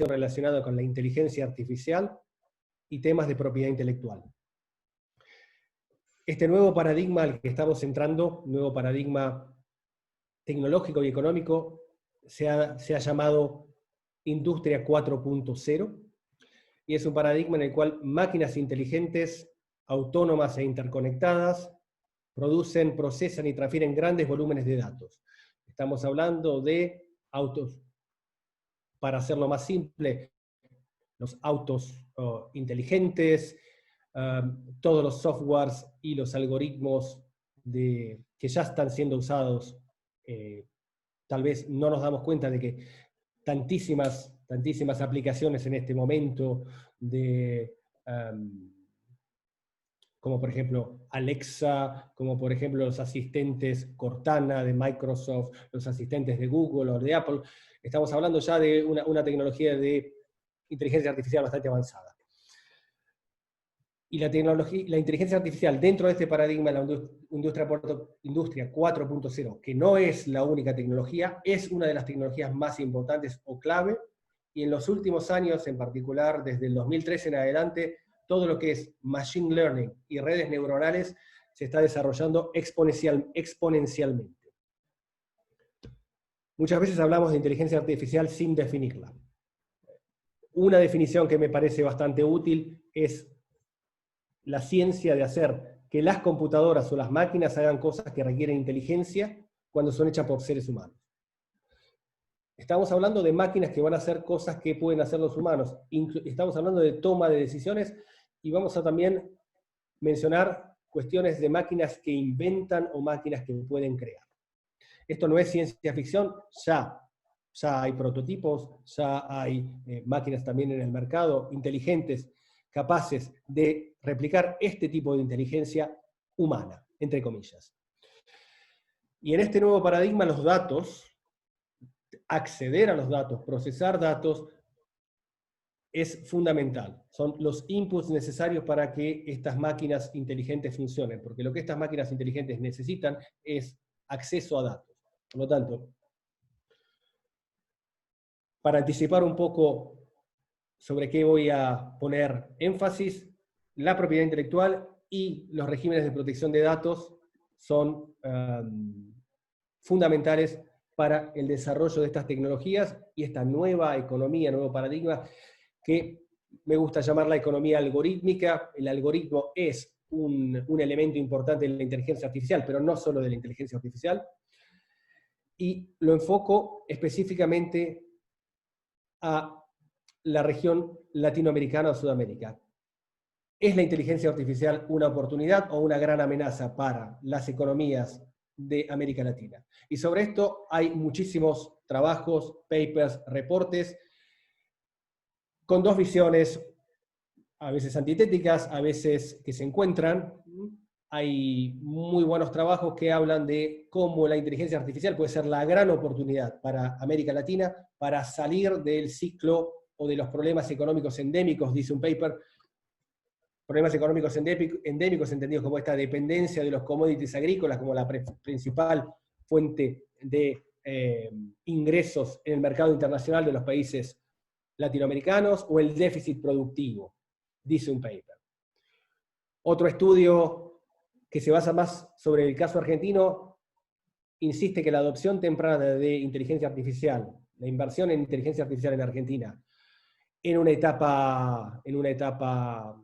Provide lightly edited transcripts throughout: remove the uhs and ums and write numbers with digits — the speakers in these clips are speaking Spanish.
relacionada con la inteligencia artificial y temas de propiedad intelectual. Este nuevo paradigma al que estamos entrando, nuevo paradigma tecnológico y económico, se ha llamado Industria 4.0, y es un paradigma en el cual máquinas inteligentes, autónomas e interconectadas, producen, procesan y transfieren grandes volúmenes de datos. Estamos hablando de autos, para hacerlo más simple, los autos inteligentes, todos los softwares y los algoritmos que ya están siendo usados. Tal vez no nos damos cuenta de que tantísimas aplicaciones en este momento como por ejemplo Alexa, como por ejemplo los asistentes Cortana de Microsoft, los asistentes de Google o de Apple. Estamos hablando ya de una tecnología de inteligencia artificial bastante avanzada. Y la inteligencia artificial dentro de este paradigma de la industria 4.0, que no es la única tecnología, es una de las tecnologías más importantes o clave, y en los últimos años, en particular desde el 2013 en adelante, todo lo que es machine learning y redes neuronales se está desarrollando exponencialmente. Muchas veces hablamos de inteligencia artificial sin definirla. Una definición que me parece bastante útil es la ciencia de hacer que las computadoras o las máquinas hagan cosas que requieren inteligencia cuando son hechas por seres humanos. Estamos hablando de máquinas que van a hacer cosas que pueden hacer los humanos. Estamos hablando de toma de decisiones, y vamos a también mencionar cuestiones de máquinas que inventan o máquinas que pueden crear. Esto no es ciencia ficción, ya hay prototipos, ya hay máquinas también en el mercado, inteligentes, capaces de replicar este tipo de inteligencia humana, entre comillas. Y en este nuevo paradigma, los datos, acceder a los datos, procesar datos, es fundamental. Son los inputs necesarios para que estas máquinas inteligentes funcionen, porque lo que estas máquinas inteligentes necesitan es acceso a datos. Por lo tanto, para anticipar un poco sobre qué voy a poner énfasis, la propiedad intelectual y los regímenes de protección de datos son fundamentales para el desarrollo de estas tecnologías y esta nueva economía, nuevo paradigma, que me gusta llamar la economía algorítmica. El algoritmo es un elemento importante de la inteligencia artificial, pero no solo de la inteligencia artificial. Y lo enfoco específicamente a la región latinoamericana o Sudamérica. ¿Es la inteligencia artificial una oportunidad o una gran amenaza para las economías de América Latina? Y sobre esto hay muchísimos trabajos, papers, reportes, con dos visiones, a veces antitéticas, a veces que se encuentran. Hay muy buenos trabajos que hablan de cómo la inteligencia artificial puede ser la gran oportunidad para América Latina para salir del ciclo o de los problemas económicos endémicos, dice un paper. Problemas económicos endémicos entendidos como esta dependencia de los commodities agrícolas como la principal fuente de ingresos en el mercado internacional de los países latinoamericanos, o el déficit productivo, dice un paper. Otro estudio que se basa más sobre el caso argentino insiste que la adopción temprana de inteligencia artificial, la inversión en inteligencia artificial en Argentina, en una etapa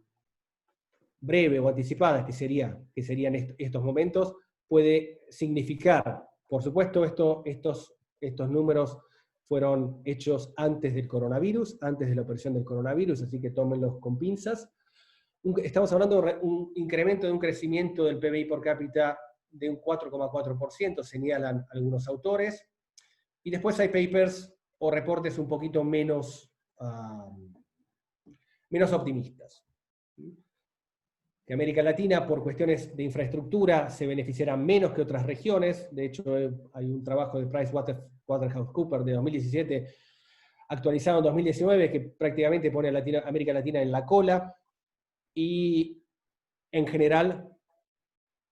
breve o anticipada, que serían estos momentos, puede significar, por supuesto, estos números fueron hechos antes del coronavirus, antes de la aparición del coronavirus, así que tómenlos con pinzas. Estamos hablando de un incremento de un crecimiento del PBI por cápita de un 4,4%, señalan algunos autores, y después hay papers o reportes un poquito menos optimistas. Que América Latina, por cuestiones de infraestructura, se beneficiará menos que otras regiones. De hecho, hay un trabajo de PricewaterhouseCoopers de 2017, actualizado en 2019, que prácticamente pone a América Latina en la cola. Y, en general,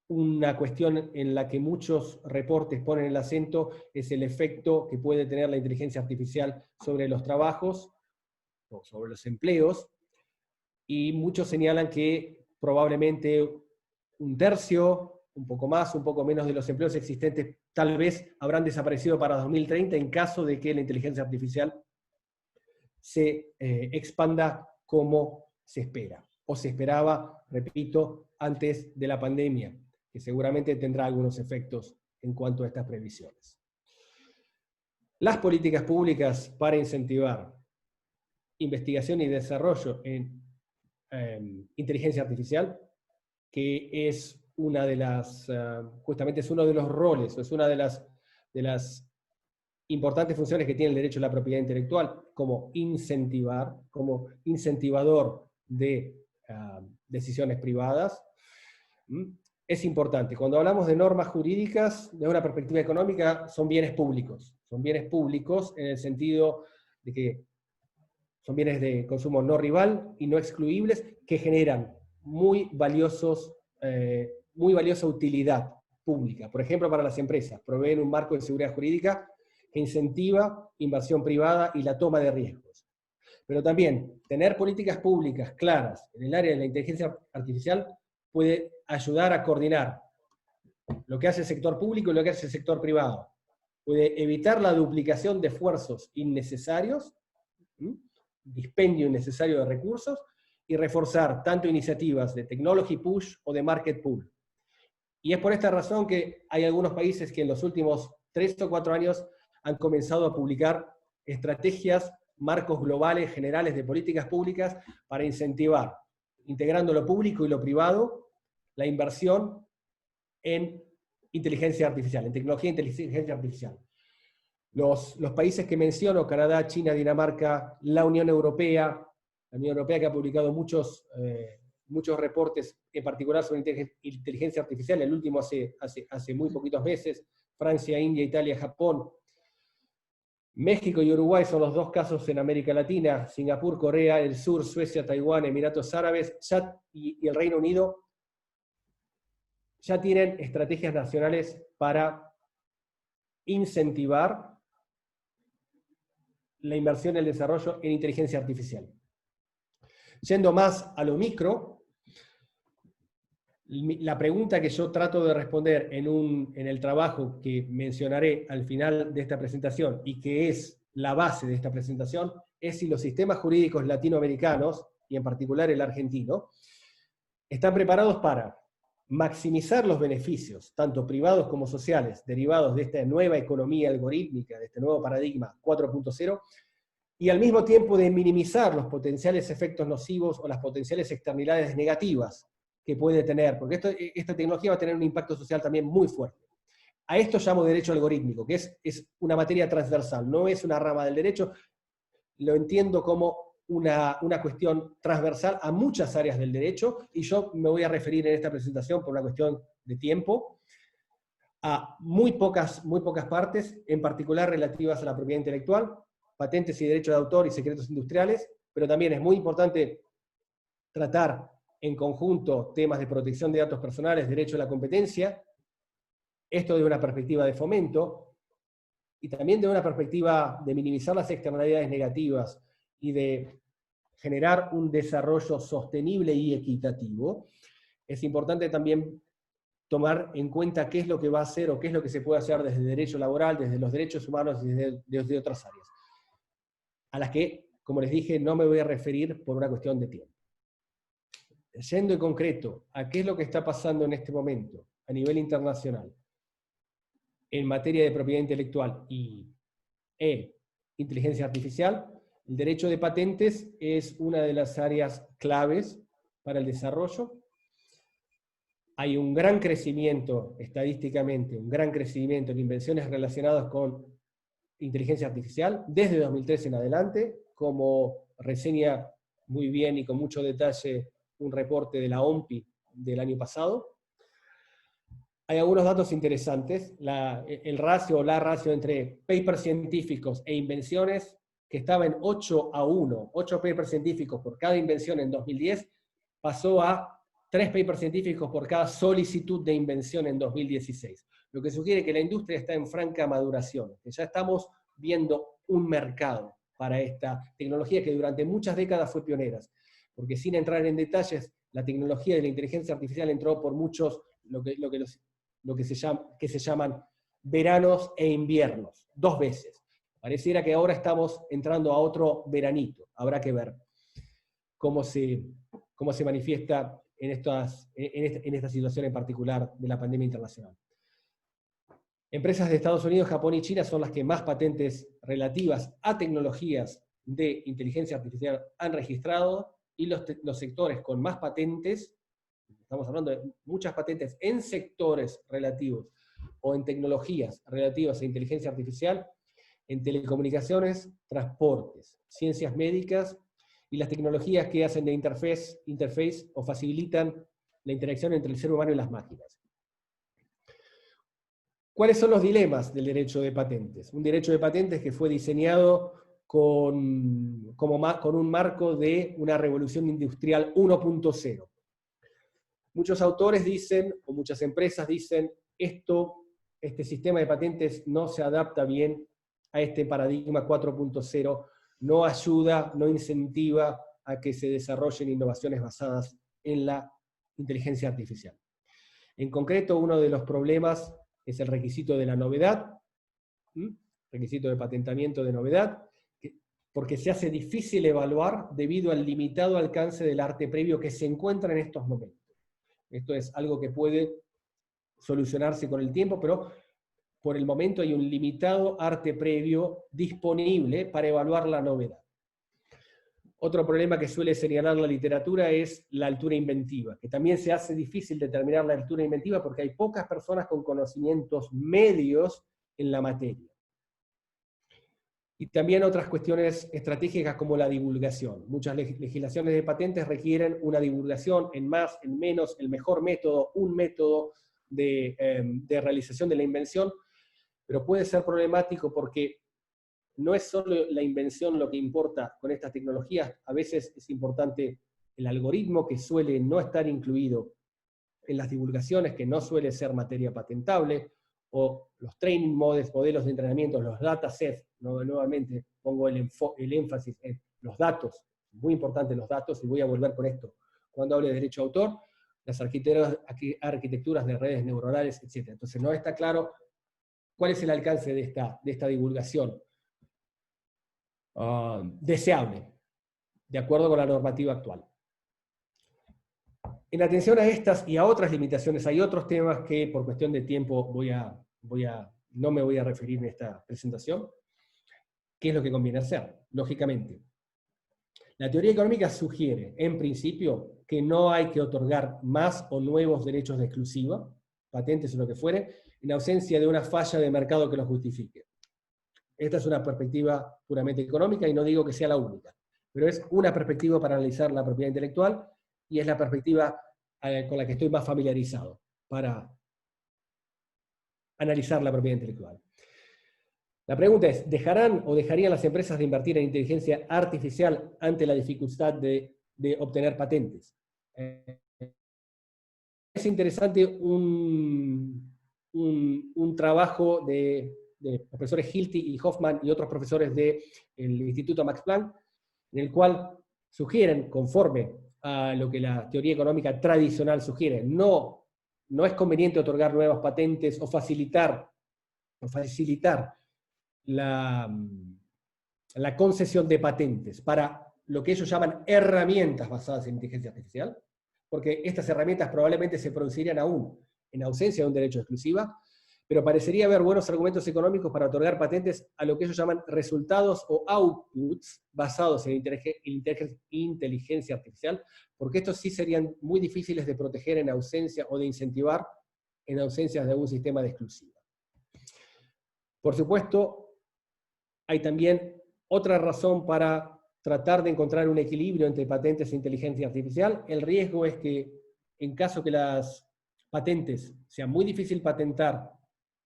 una cuestión en la que muchos reportes ponen el acento es el efecto que puede tener la inteligencia artificial sobre los trabajos, o sobre los empleos, y muchos señalan que probablemente un tercio, un poco más, un poco menos de los empleos existentes tal vez habrán desaparecido para 2030 en caso de que la inteligencia artificial se expanda como se espera, o se esperaba, repito, antes de la pandemia, que seguramente tendrá algunos efectos en cuanto a estas previsiones. Las políticas públicas para incentivar investigación y desarrollo en inteligencia artificial, que es una de las, justamente es uno de los roles, es una de las importantes funciones que tiene el derecho a la propiedad intelectual, como incentivar, como incentivador de decisiones privadas. Es importante. Cuando hablamos de normas jurídicas, desde una perspectiva económica, son bienes públicos. Son bienes públicos en el sentido de que son bienes de consumo no rival y no excluibles que generan muy valiosa utilidad pública. Por ejemplo, para las empresas, proveen un marco de seguridad jurídica que incentiva inversión privada y la toma de riesgos. Pero también tener políticas públicas claras en el área de la inteligencia artificial puede ayudar a coordinar lo que hace el sector público y lo que hace el sector privado. Puede evitar la duplicación de esfuerzos innecesarios, dispendio innecesario de recursos, y reforzar tanto iniciativas de technology push o de market pull. Y es por esta razón que hay algunos países que en los últimos 3 o 4 años han comenzado a publicar estrategias, marcos globales, generales de políticas públicas para incentivar, integrando lo público y lo privado, la inversión en inteligencia artificial, en tecnología de inteligencia artificial. Los países que menciono, Canadá, China, Dinamarca, la Unión Europea que ha publicado muchos reportes, en particular sobre inteligencia artificial, el último hace muy poquitos meses, Francia, India, Italia, Japón. México y Uruguay son los 2 casos en América Latina, Singapur, Corea del Sur, Suecia, Taiwán, Emiratos Árabes y el Reino Unido ya tienen estrategias nacionales para incentivar la inversión y el desarrollo en inteligencia artificial. Yendo más a lo micro, la pregunta que yo trato de responder en el trabajo que mencionaré al final de esta presentación y que es la base de esta presentación, es si los sistemas jurídicos latinoamericanos, y en particular el argentino, están preparados para maximizar los beneficios, tanto privados como sociales, derivados de esta nueva economía algorítmica, de este nuevo paradigma 4.0, y al mismo tiempo de minimizar los potenciales efectos nocivos o las potenciales externalidades negativas que puede tener, porque esta tecnología va a tener un impacto social también muy fuerte. A esto llamo derecho algorítmico, que es una materia transversal, no es una rama del derecho, lo entiendo como una cuestión transversal a muchas áreas del derecho, y yo me voy a referir en esta presentación, por una cuestión de tiempo, a muy pocas partes, en particular relativas a la propiedad intelectual, patentes y derechos de autor y secretos industriales, pero también es muy importante tratar en conjunto temas de protección de datos personales, derecho a la competencia, esto de una perspectiva de fomento, y también de una perspectiva de minimizar las externalidades negativas y de generar un desarrollo sostenible y equitativo. Es importante también tomar en cuenta qué es lo que va a hacer o qué es lo que se puede hacer desde el derecho laboral, desde los derechos humanos y desde otras áreas, a las que, como les dije, no me voy a referir por una cuestión de tiempo. Yendo en concreto a qué es lo que está pasando en este momento a nivel internacional en materia de propiedad intelectual e inteligencia artificial, el derecho de patentes es una de las áreas claves para el desarrollo. Hay un gran crecimiento, estadísticamente, un gran crecimiento en invenciones relacionadas con inteligencia artificial desde 2013 en adelante, como reseña muy bien y con mucho detalle un reporte de la OMPI del año pasado. Hay algunos datos interesantes, el ratio o la ratio entre papers científicos e invenciones, que estaba en 8:1, 8 papers científicos por cada invención en 2010, pasó a 3 papers científicos por cada solicitud de invención en 2016. Lo que sugiere que la industria está en franca maduración, que ya estamos viendo un mercado para esta tecnología que durante muchas décadas fue pionera. Porque sin entrar en detalles, la tecnología de la inteligencia artificial entró por muchos, que se llaman veranos e inviernos, 2 veces. Pareciera que ahora estamos entrando a otro veranito. Habrá que ver cómo se manifiesta en esta situación en particular de la pandemia internacional. Empresas de Estados Unidos, Japón y China son las que más patentes relativas a tecnologías de inteligencia artificial han registrado, y los sectores con más patentes, estamos hablando de muchas patentes en sectores relativos o en tecnologías relativas a inteligencia artificial, en telecomunicaciones, transportes, ciencias médicas y las tecnologías que hacen de interface o facilitan la interacción entre el ser humano y las máquinas. ¿Cuáles son los dilemas del derecho de patentes? Un derecho de patentes que fue diseñado con un marco de una revolución industrial 1.0. Muchos autores dicen, o muchas empresas dicen, este sistema de patentes no se adapta bien a este paradigma 4.0, no ayuda, no incentiva a que se desarrollen innovaciones basadas en la inteligencia artificial. En concreto, uno de los problemas es el requisito de la novedad, requisito de patentamiento de novedad, porque se hace difícil evaluar debido al limitado alcance del arte previo que se encuentra en estos momentos. Esto es algo que puede solucionarse con el tiempo, pero por el momento hay un limitado arte previo disponible para evaluar la novedad. Otro problema que suele señalar la literatura es la altura inventiva, que también se hace difícil determinar la altura inventiva porque hay pocas personas con conocimientos medios en la materia. Y también otras cuestiones estratégicas como la divulgación. Muchas legislaciones de patentes requieren una divulgación en más, en menos, el mejor método, un método de realización de la invención, pero puede ser problemático porque no es solo la invención lo que importa con estas tecnologías, a veces es importante el algoritmo que suele no estar incluido en las divulgaciones, que no suele ser materia patentable, o los training modelos de entrenamiento, los datasets, nuevamente pongo el énfasis en los datos, muy importante los datos, y voy a volver con esto cuando hable de derecho de autor, las arquitecturas de redes neuronales, etc. Entonces no está claro cuál es el alcance de esta divulgación deseable, de acuerdo con la normativa actual. En atención a estas y a otras limitaciones, hay otros temas que por cuestión de tiempo no me voy a referir en esta presentación. ¿Qué es lo que conviene hacer? Lógicamente, la teoría económica sugiere, en principio, que no hay que otorgar más o nuevos derechos de exclusiva, patentes o lo que fuere, en ausencia de una falla de mercado que los justifique. Esta es una perspectiva puramente económica y no digo que sea la única, pero es una perspectiva para analizar la propiedad intelectual y es la perspectiva con la que estoy más familiarizado para analizar la propiedad intelectual. La pregunta es, ¿dejarán o dejarían las empresas de invertir en inteligencia artificial ante la dificultad de obtener patentes? Es interesante un trabajo de los profesores Hilty y Hoffman y otros profesores del Instituto Max Planck, en el cual sugieren, conforme a lo que la teoría económica tradicional sugiere, no es conveniente otorgar nuevas patentes o facilitar la concesión de patentes para lo que ellos llaman herramientas basadas en inteligencia artificial, porque estas herramientas probablemente se producirían aún en ausencia de un derecho de exclusiva, pero parecería haber buenos argumentos económicos para otorgar patentes a lo que ellos llaman resultados o outputs basados en inteligencia artificial, porque estos sí serían muy difíciles de proteger en ausencia o de incentivar en ausencia de algún sistema de exclusiva. Por supuesto, hay también otra razón para tratar de encontrar un equilibrio entre patentes e inteligencia artificial. El riesgo es que, en caso que las patentes sea muy difícil patentar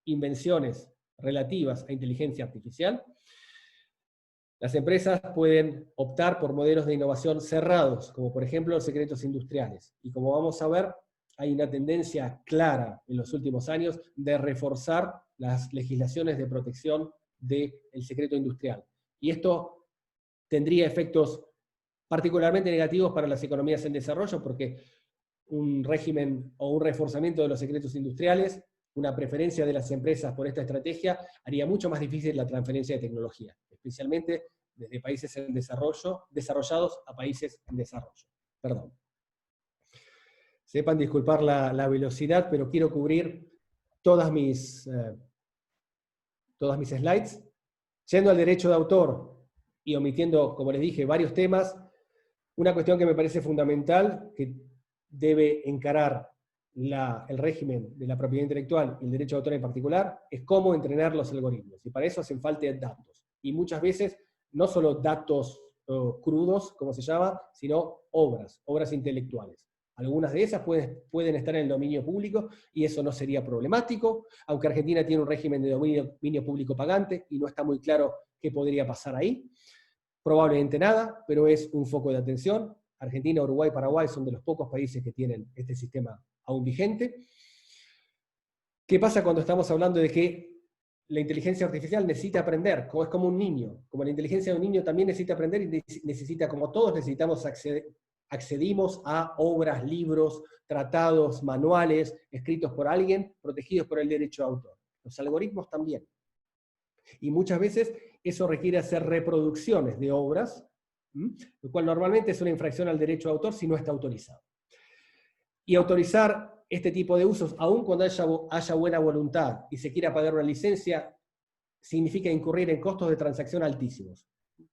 invenciones relativas a inteligencia artificial, las empresas pueden optar por modelos de innovación cerrados, como por ejemplo los secretos industriales. Y como vamos a ver, hay una tendencia clara en los últimos años de reforzar las legislaciones de protección del secreto industrial. Y esto tendría efectos particularmente negativos para las economías en desarrollo, porque un régimen o un reforzamiento de los secretos industriales, una preferencia de las empresas por esta estrategia, haría mucho más difícil la transferencia de tecnología, especialmente desde países en desarrollo, desarrollados a países en desarrollo. Perdón. Sepan disculpar la velocidad, pero quiero cubrir todas mis slides. Yendo al derecho de autor y omitiendo, como les dije, varios temas, una cuestión que me parece fundamental, que debe encarar el régimen de la propiedad intelectual y el derecho de autor en particular, es cómo entrenar los algoritmos. Y para eso hacen falta datos. Y muchas veces, no solo datos crudos, como se llama, sino obras intelectuales. Algunas de esas pueden estar en el dominio público y eso no sería problemático, aunque Argentina tiene un régimen de dominio público pagante y no está muy claro qué podría pasar ahí. Probablemente nada, pero es un foco de atención. Argentina, Uruguay, Paraguay son de los pocos países que tienen este sistema aún vigente. ¿Qué pasa cuando estamos hablando de que la inteligencia artificial necesita aprender? Es como un niño. Como la inteligencia de un niño también necesita aprender y necesita, como todos necesitamos, accedimos a obras, libros, tratados, manuales, escritos por alguien, protegidos por el derecho de autor. Los algoritmos también. Y muchas veces eso requiere hacer reproducciones de obras, lo cual normalmente es una infracción al derecho de autor si no está autorizado. Y autorizar este tipo de usos, aun cuando haya buena voluntad y se quiera pagar una licencia, significa incurrir en costos de transacción altísimos.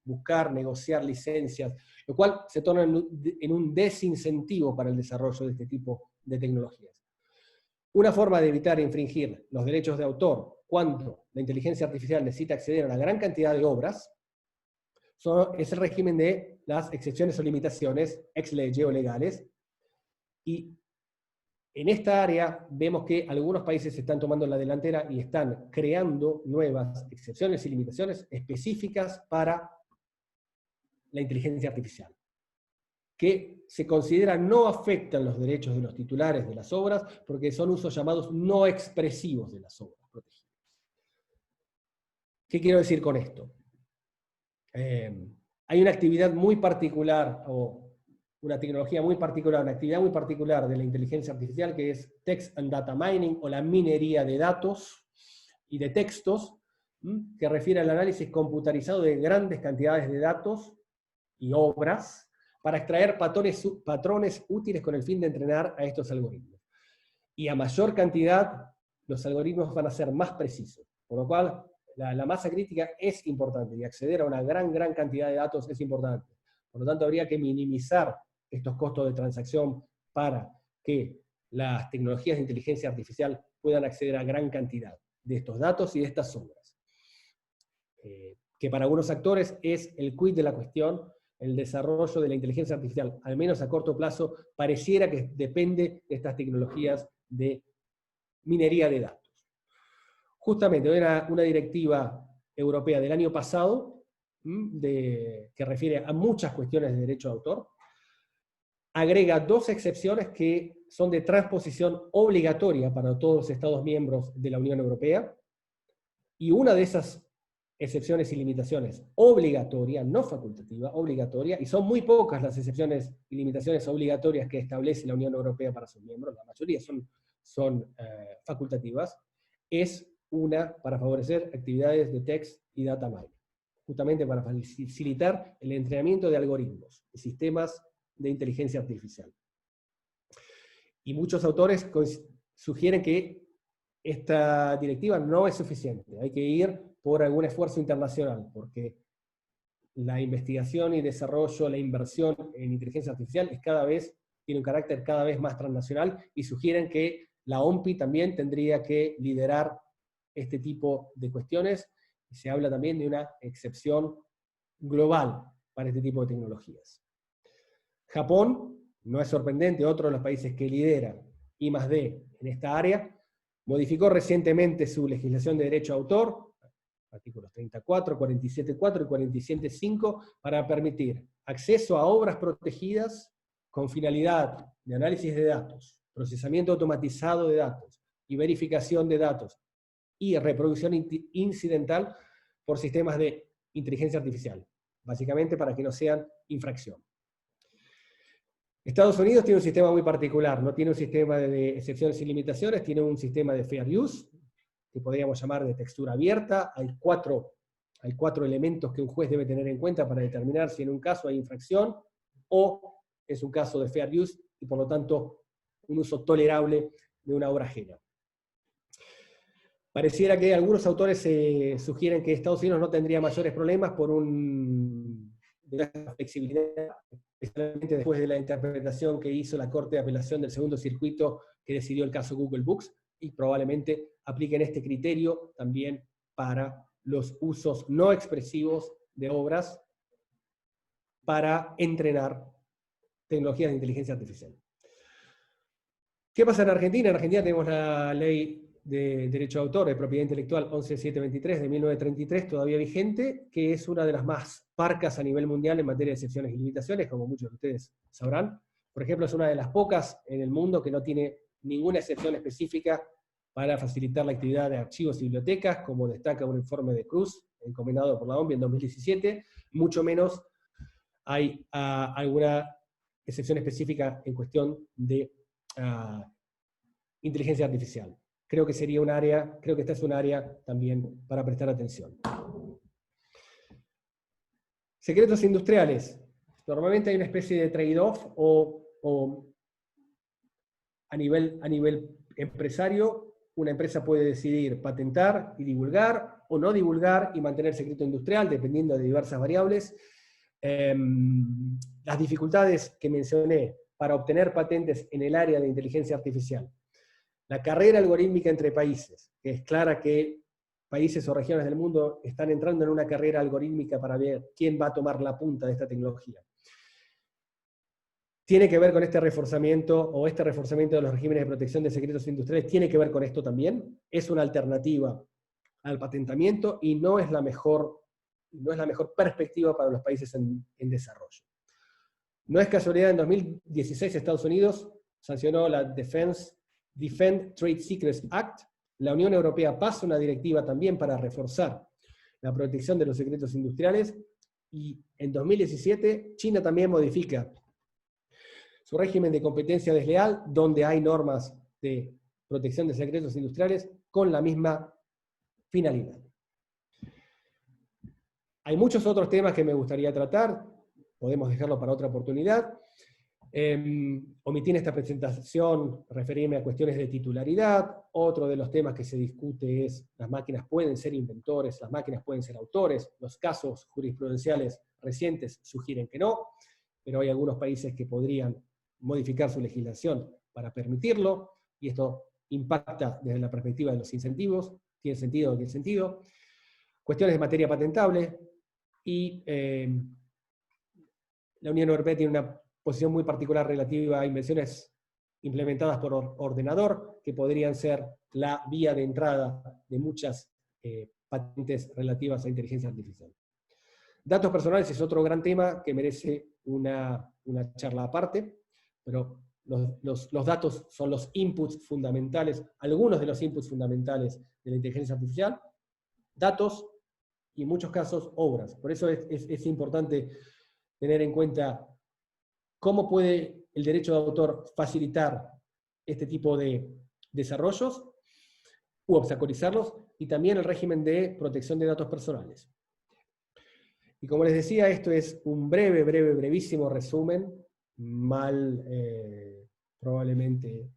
Buscar, negociar licencias, lo cual se torna en un desincentivo para el desarrollo de este tipo de tecnologías. Una forma de evitar infringir los derechos de autor cuando la inteligencia artificial necesita acceder a una gran cantidad de obras es el régimen de las excepciones o limitaciones, ex lege o legales. Y en esta área vemos que algunos países están tomando la delantera y están creando nuevas excepciones y limitaciones específicas para la inteligencia artificial, que se considera no afectan los derechos de los titulares de las obras, porque son usos llamados no expresivos de las obras protegidas. ¿Qué quiero decir con esto? Hay una actividad muy particular, o una tecnología muy particular, una actividad muy particular de la inteligencia artificial, que es Text and Data Mining, o la minería de datos y de textos, que refiere al análisis computarizado de grandes cantidades de datos y obras, para extraer patrones útiles con el fin de entrenar a estos algoritmos. Y a mayor cantidad, los algoritmos van a ser más precisos, por lo cual la masa crítica es importante, y acceder a una gran cantidad de datos es importante. Por lo tanto, habría que minimizar estos costos de transacción para que las tecnologías de inteligencia artificial puedan acceder a gran cantidad de estos datos y de estas obras. Que para algunos actores es el quid de la cuestión. El desarrollo de la inteligencia artificial, al menos a corto plazo, pareciera que depende de estas tecnologías de minería de datos. Justamente, una directiva europea del año pasado, que refiere a muchas cuestiones de derecho de autor, agrega dos excepciones que son de transposición obligatoria para todos los Estados miembros de la Unión Europea, y una de esas excepciones y limitaciones obligatoria, no facultativa, obligatoria, y son muy pocas las excepciones y limitaciones obligatorias que establece la Unión Europea para sus miembros, la mayoría son facultativas, es una para favorecer actividades de text y data mining, justamente para facilitar el entrenamiento de algoritmos y sistemas de inteligencia artificial. Y muchos autores sugieren que esta directiva no es suficiente, hay que ir por algún esfuerzo internacional, porque la investigación y desarrollo, la inversión en inteligencia artificial tiene un carácter cada vez más transnacional, y sugieren que la OMPI también tendría que liderar este tipo de cuestiones, y se habla también de una excepción global para este tipo de tecnologías. Japón, no es sorprendente, otro de los países que lidera I+D en esta área, modificó recientemente su legislación de derecho de autor, artículos 34, 47.4 y 47.5, para permitir acceso a obras protegidas con finalidad de análisis de datos, procesamiento automatizado de datos y verificación de datos, y reproducción incidental por sistemas de inteligencia artificial. básicamente para que no sean infracción. Estados Unidos tiene un sistema muy particular, no tiene un sistema de excepciones y limitaciones, tiene un sistema de fair use, que podríamos llamar de textura abierta. Hay cuatro elementos que un juez debe tener en cuenta para determinar si en un caso hay infracción o es un caso de fair use y por lo tanto un uso tolerable de una obra ajena. Pareciera que algunos autores sugieren que Estados Unidos no tendría mayores problemas por una flexibilidad, especialmente después de la interpretación que hizo la Corte de Apelación del Segundo Circuito que decidió el caso Google Books, y probablemente apliquen este criterio también para los usos no expresivos de obras para entrenar tecnologías de inteligencia artificial. ¿Qué pasa en Argentina? En Argentina tenemos la ley de derecho de autor, de propiedad intelectual 11723 de 1933, todavía vigente, que es una de las más parcas a nivel mundial en materia de excepciones y limitaciones, como muchos de ustedes sabrán. Por ejemplo, es una de las pocas en el mundo que no tiene ninguna excepción específica para facilitar la actividad de archivos y bibliotecas, como destaca un informe de Cruz, encomendado por la OMB en 2017, mucho menos hay alguna excepción específica en cuestión de inteligencia artificial. Creo que esta es un área también para prestar atención. Secretos industriales. Normalmente hay una especie de trade-off o a nivel empresario, una empresa puede decidir patentar y divulgar, o no divulgar y mantener secreto industrial, dependiendo de diversas variables. Las dificultades que mencioné para obtener patentes en el área de inteligencia artificial. La carrera algorítmica entre países, que es clara que países o regiones del mundo están entrando en una carrera algorítmica para ver quién va a tomar la punta de esta tecnología. Tiene que ver con este reforzamiento de los regímenes de protección de secretos industriales, tiene que ver con esto también. Es una alternativa al patentamiento y no es la mejor perspectiva para los países en desarrollo. No es casualidad, en 2016 Estados Unidos sancionó la Defend Trade Secrets Act. La Unión Europea pasa una directiva también para reforzar la protección de los secretos industriales, y en 2017 China también modifica su régimen de competencia desleal, donde hay normas de protección de secretos industriales con la misma finalidad. Hay muchos otros temas que me gustaría tratar, podemos dejarlo para otra oportunidad. Omití en esta presentación referirme a cuestiones de titularidad. Otro de los temas que se discute es: las máquinas pueden ser inventores, las máquinas pueden ser autores. Los casos jurisprudenciales recientes sugieren que no, pero hay algunos países que podrían modificar su legislación para permitirlo, y esto impacta desde la perspectiva de los incentivos, tiene sentido o no tiene sentido. Cuestiones de materia patentable, y la Unión Europea tiene una posición muy particular relativa a invenciones implementadas por ordenador, que podrían ser la vía de entrada de muchas patentes relativas a inteligencia artificial. Datos personales es otro gran tema que merece una charla aparte, pero los datos son los inputs fundamentales, algunos de los inputs fundamentales de la inteligencia artificial. Datos y en muchos casos obras. Por eso es importante tener en cuenta cómo puede el derecho de autor facilitar este tipo de desarrollos u obstaculizarlos, y también el régimen de protección de datos personales. Y como les decía, esto es un brevísimo resumen, probablemente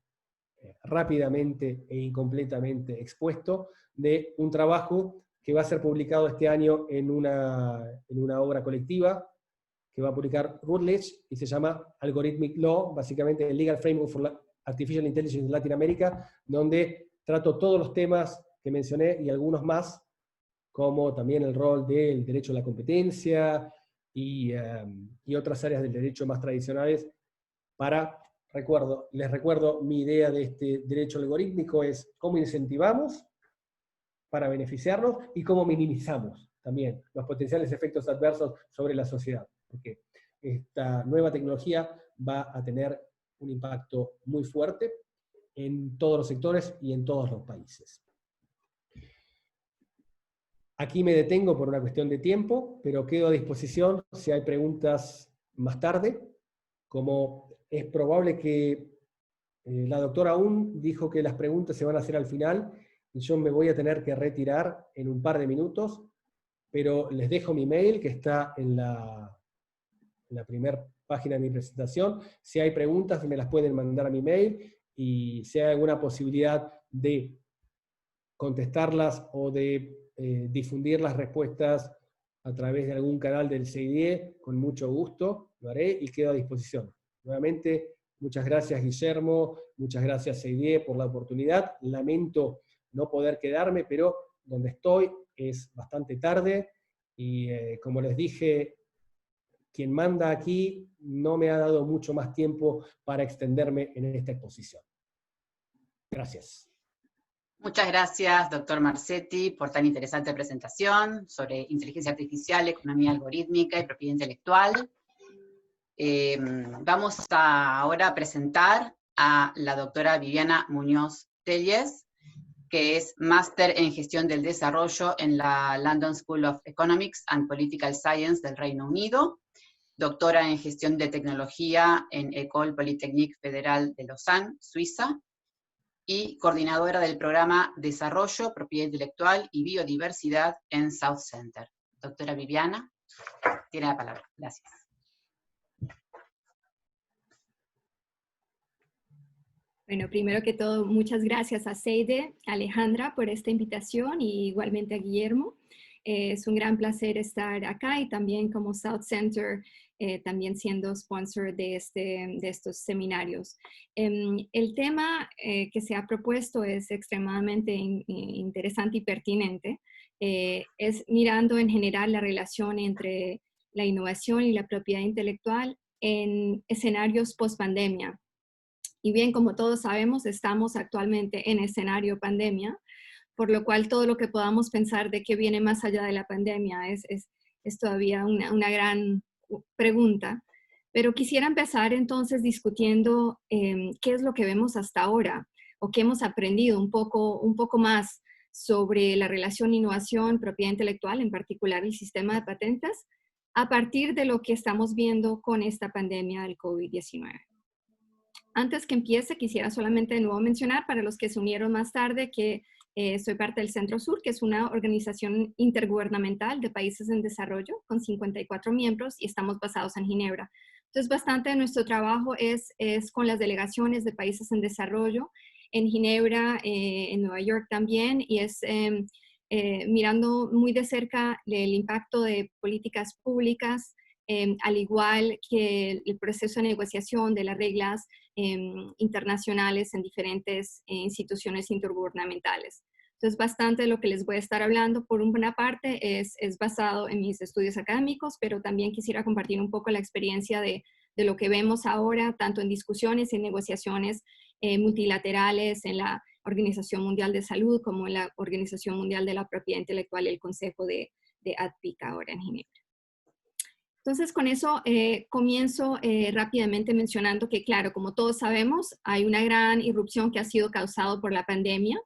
rápidamente e incompletamente expuesto, de un trabajo que va a ser publicado este año en una obra colectiva que va a publicar Routledge, y se llama Algorithmic Law, básicamente el Legal Framework for Artificial Intelligence in Latin America, donde trato todos los temas que mencioné y algunos más, como también el rol del derecho a la competencia y otras áreas del derecho más tradicionales. Les recuerdo, mi idea de este derecho algorítmico es cómo incentivamos para beneficiarnos y cómo minimizamos también los potenciales efectos adversos sobre la sociedad, porque esta nueva tecnología va a tener un impacto muy fuerte en todos los sectores y en todos los países. Aquí me detengo por una cuestión de tiempo, pero quedo a disposición si hay preguntas más tarde. Como es probable que la doctora aún dijo que las preguntas se van a hacer al final, y yo me voy a tener que retirar en un par de minutos, pero les dejo mi mail que está en la primera página de mi presentación. Si hay preguntas, me las pueden mandar a mi mail, y si hay alguna posibilidad de contestarlas o de difundir las respuestas a través de algún canal del CIDE, con mucho gusto lo haré y quedo a disposición. Nuevamente, muchas gracias, Guillermo, muchas gracias, CIDE, por la oportunidad. Lamento no poder quedarme, pero donde estoy es bastante tarde y como les dije, quien manda aquí no me ha dado mucho más tiempo para extenderme en esta exposición. Gracias. Muchas gracias, doctor Marcetti, por tan interesante presentación sobre inteligencia artificial, economía algorítmica y propiedad intelectual. Vamos ahora a presentar a la doctora Viviana Muñoz Telles, que es máster en gestión del desarrollo en la London School of Economics and Political Science del Reino Unido, doctora en gestión de tecnología en École Polytechnique Federal de Lausanne, Suiza, y coordinadora del programa Desarrollo, Propiedad Intelectual y Biodiversidad en South Center. Doctora Viviana, tiene la palabra. Gracias. Bueno, primero que todo, muchas gracias a Seide, Alejandra, por esta invitación, y igualmente a Guillermo. Es un gran placer estar acá, y también como South Center, también siendo sponsor de estos seminarios. El tema que se ha propuesto es extremadamente interesante y pertinente. Es mirando en general la relación entre la innovación y la propiedad intelectual en escenarios post-pandemia. Y bien, como todos sabemos, estamos actualmente en escenario pandemia, por lo cual todo lo que podamos pensar de qué viene más allá de la pandemia es todavía una gran pregunta. Pero quisiera empezar entonces discutiendo qué es lo que vemos hasta ahora, o qué hemos aprendido un poco más sobre la relación innovación-propiedad intelectual, en particular el sistema de patentes, a partir de lo que estamos viendo con esta pandemia del COVID-19. Antes que empiece, quisiera solamente de nuevo mencionar, para los que se unieron más tarde, que soy parte del Centro Sur, que es una organización intergubernamental de países en desarrollo con 54 miembros, y estamos basados en Ginebra. Entonces, bastante de nuestro trabajo es con las delegaciones de países en desarrollo, en Ginebra, en Nueva York también, y es mirando muy de cerca el impacto de políticas públicas, al igual que el proceso de negociación de las reglas internacionales en diferentes instituciones intergubernamentales. Entonces, bastante de lo que les voy a estar hablando, por una parte, es basado en mis estudios académicos, pero también quisiera compartir un poco la experiencia de lo que vemos ahora, tanto en discusiones y negociaciones multilaterales en la Organización Mundial de Salud, como en la Organización Mundial de la Propiedad Intelectual y el Consejo de ADPIC ahora en Ginebra. Entonces, con eso comienzo rápidamente mencionando que, claro, como todos sabemos, hay una gran irrupción que ha sido causada por la pandemia,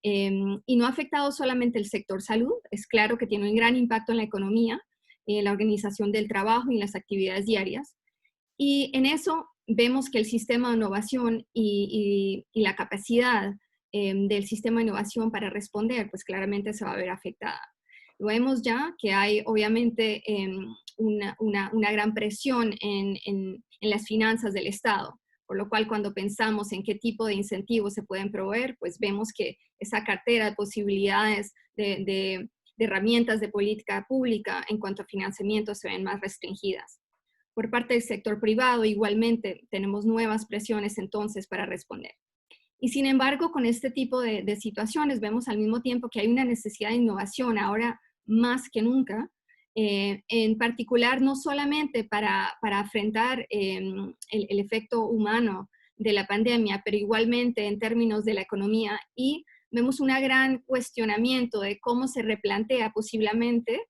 y no ha afectado solamente el sector salud. Es claro que tiene un gran impacto en la economía, la organización del trabajo y las actividades diarias. Y en eso vemos que el sistema de innovación y la capacidad del sistema de innovación para responder, pues claramente se va a ver afectada. Lo vemos ya que hay obviamente una gran presión en las finanzas del Estado, por lo cual cuando pensamos en qué tipo de incentivos se pueden proveer, pues vemos que esa cartera de posibilidades de herramientas de política pública en cuanto a financiamiento se ven más restringidas. Por parte del sector privado, igualmente, tenemos nuevas presiones entonces para responder. Y sin embargo, con este tipo de situaciones, vemos al mismo tiempo que hay una necesidad de innovación ahora más que nunca, en particular no solamente para enfrentar el efecto humano de la pandemia, pero igualmente en términos de la economía, y vemos un gran cuestionamiento de cómo se replantea posiblemente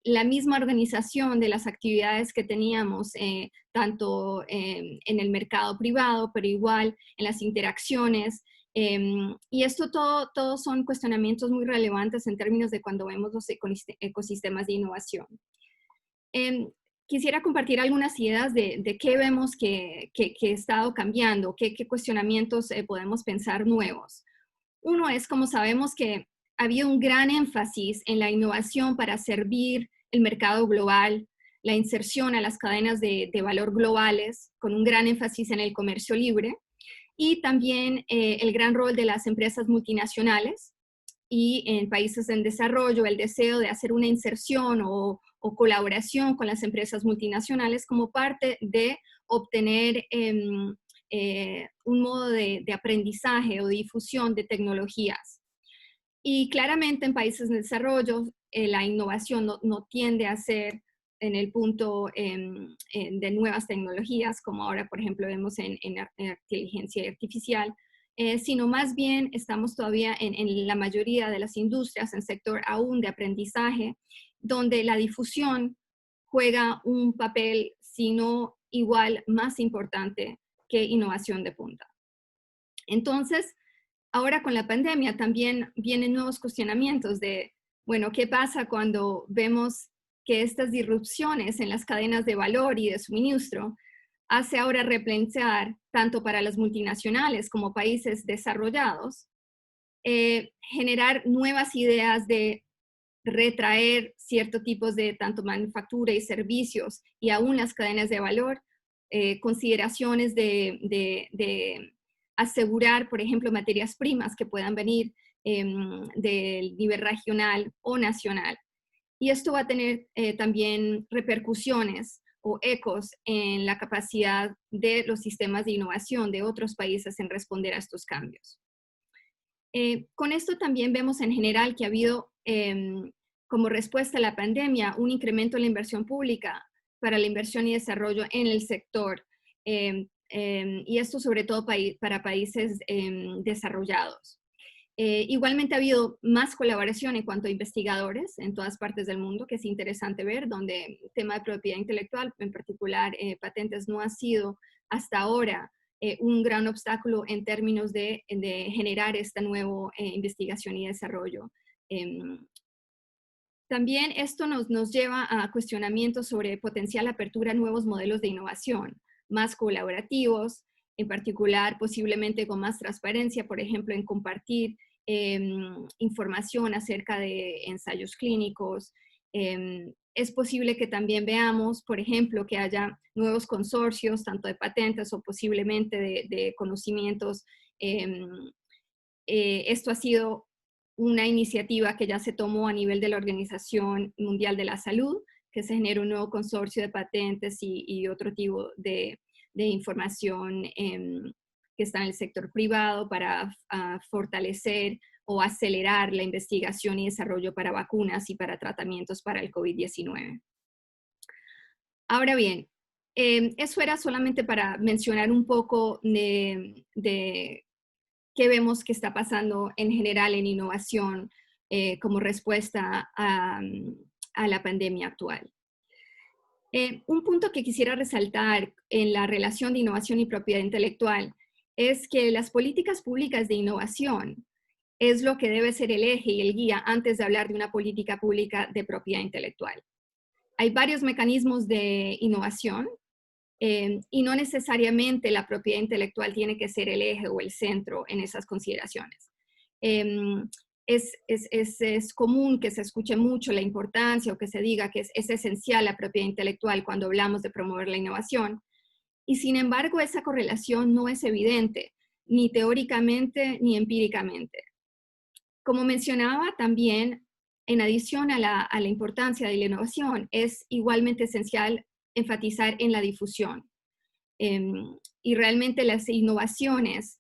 la misma organización de las actividades que teníamos, tanto en el mercado privado, pero igual en las interacciones Y esto todo son cuestionamientos muy relevantes en términos de cuando vemos los ecosistemas de innovación. Quisiera compartir algunas ideas de qué vemos que ha estado cambiando, qué cuestionamientos podemos pensar nuevos. Uno es, como sabemos, que ha habido un gran énfasis en la innovación para servir el mercado global, la inserción a las cadenas de valor globales, con un gran énfasis en el comercio libre, y también el gran rol de las empresas multinacionales y en países en desarrollo, el deseo de hacer una inserción o colaboración con las empresas multinacionales como parte de obtener un modo de aprendizaje o difusión de tecnologías. Y claramente en países en desarrollo la innovación no tiende a ser en el punto de nuevas tecnologías, como ahora, por ejemplo, vemos en inteligencia artificial, sino más bien estamos todavía en la mayoría de las industrias, en sector aún de aprendizaje, donde la difusión juega un papel, si no igual, más importante que innovación de punta. Entonces, ahora con la pandemia también vienen nuevos cuestionamientos de, bueno, ¿qué pasa cuando vemos que estas disrupciones en las cadenas de valor y de suministro hace ahora repensar, tanto para las multinacionales como países desarrollados, generar nuevas ideas de retraer ciertos tipos de tanto manufactura y servicios y aún las cadenas de valor, consideraciones de asegurar, por ejemplo, materias primas que puedan venir del nivel regional o nacional. Y esto va a tener también repercusiones o ecos en la capacidad de los sistemas de innovación de otros países en responder a estos cambios. Con esto también vemos en general que ha habido, como respuesta a la pandemia, un incremento en la inversión pública para la inversión y desarrollo en el sector, y esto sobre todo para países desarrollados. Igualmente ha habido más colaboración en cuanto a investigadores en todas partes del mundo, que es interesante ver, donde el tema de propiedad intelectual, en particular patentes, no ha sido hasta ahora un gran obstáculo en términos de generar esta nueva investigación y desarrollo. También esto nos lleva a cuestionamientos sobre potencial apertura a nuevos modelos de innovación, más colaborativos, en particular posiblemente con más transparencia, por ejemplo, en compartir información acerca de ensayos clínicos. Es posible que también veamos, por ejemplo, que haya nuevos consorcios, tanto de patentes o posiblemente de conocimientos. Esto ha sido una iniciativa que ya se tomó a nivel de la Organización Mundial de la Salud, que se genera un nuevo consorcio de patentes y otro tipo de información que está en el sector privado para fortalecer o acelerar la investigación y desarrollo para vacunas y para tratamientos para el COVID-19. Ahora bien, eso era solamente para mencionar un poco de qué vemos que está pasando en general en innovación como respuesta a la pandemia actual. Un punto que quisiera resaltar en la relación de innovación y propiedad intelectual es que las políticas públicas de innovación es lo que debe ser el eje y el guía antes de hablar de una política pública de propiedad intelectual. Hay varios mecanismos de innovación y no necesariamente la propiedad intelectual tiene que ser el eje o el centro en esas consideraciones. Es común que se escuche mucho la importancia o que se diga que es esencial la propiedad intelectual cuando hablamos de promover la innovación. Y sin embargo, esa correlación no es evidente, ni teóricamente ni empíricamente. Como mencionaba también, en adición a la importancia de la innovación, es igualmente esencial enfatizar en la difusión. Y realmente las innovaciones,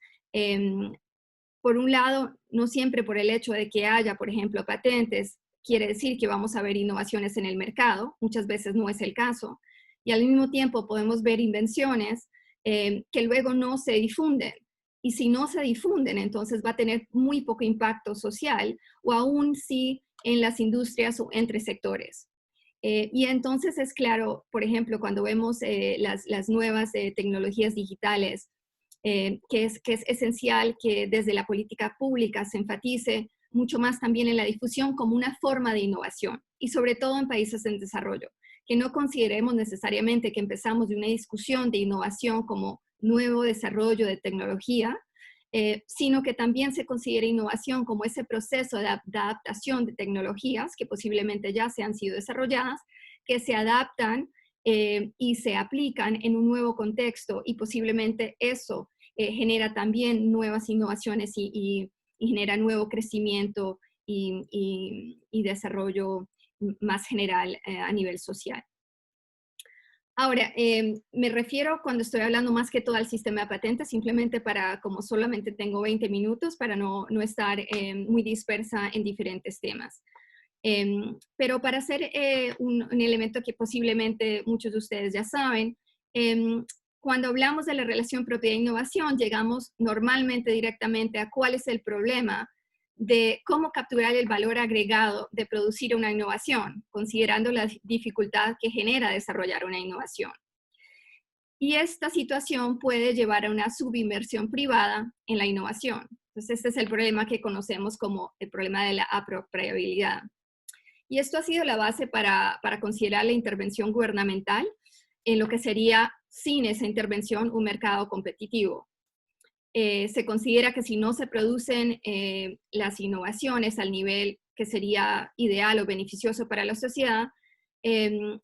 por un lado, no siempre por el hecho de que haya, por ejemplo, patentes, quiere decir que vamos a ver innovaciones en el mercado, muchas veces no es el caso, y al mismo tiempo podemos ver invenciones que luego no se difunden, y si no se difunden, entonces va a tener muy poco impacto social, o aún si en las industrias o entre sectores. Y entonces es claro, por ejemplo, cuando vemos las nuevas tecnologías digitales, que es esencial que desde la política pública se enfatice mucho más también en la difusión como una forma de innovación, y sobre todo en países en desarrollo, que no consideremos necesariamente que empezamos de una discusión de innovación como nuevo desarrollo de tecnología, sino que también se considere innovación como ese proceso de adaptación de tecnologías que posiblemente ya se han sido desarrolladas, que se adaptan y se aplican en un nuevo contexto, y posiblemente eso genera también nuevas innovaciones y genera nuevo crecimiento y desarrollo más general a nivel social. Ahora, me refiero cuando estoy hablando más que todo al sistema de patentes, simplemente para, como solamente tengo 20 minutos, para no estar muy dispersa en diferentes temas. Pero para hacer un elemento que posiblemente muchos de ustedes ya saben, cuando hablamos de la relación propiedad e innovación, llegamos normalmente directamente a cuál es el problema de cómo capturar el valor agregado de producir una innovación, considerando la dificultad que genera desarrollar una innovación. Y esta situación puede llevar a una subinversión privada en la innovación. Entonces, este es el problema que conocemos como el problema de la apropiabilidad. Y esto ha sido la base para considerar la intervención gubernamental en lo que sería, sin esa intervención, un mercado competitivo. Se considera que si no se producen las innovaciones al nivel que sería ideal o beneficioso para la sociedad,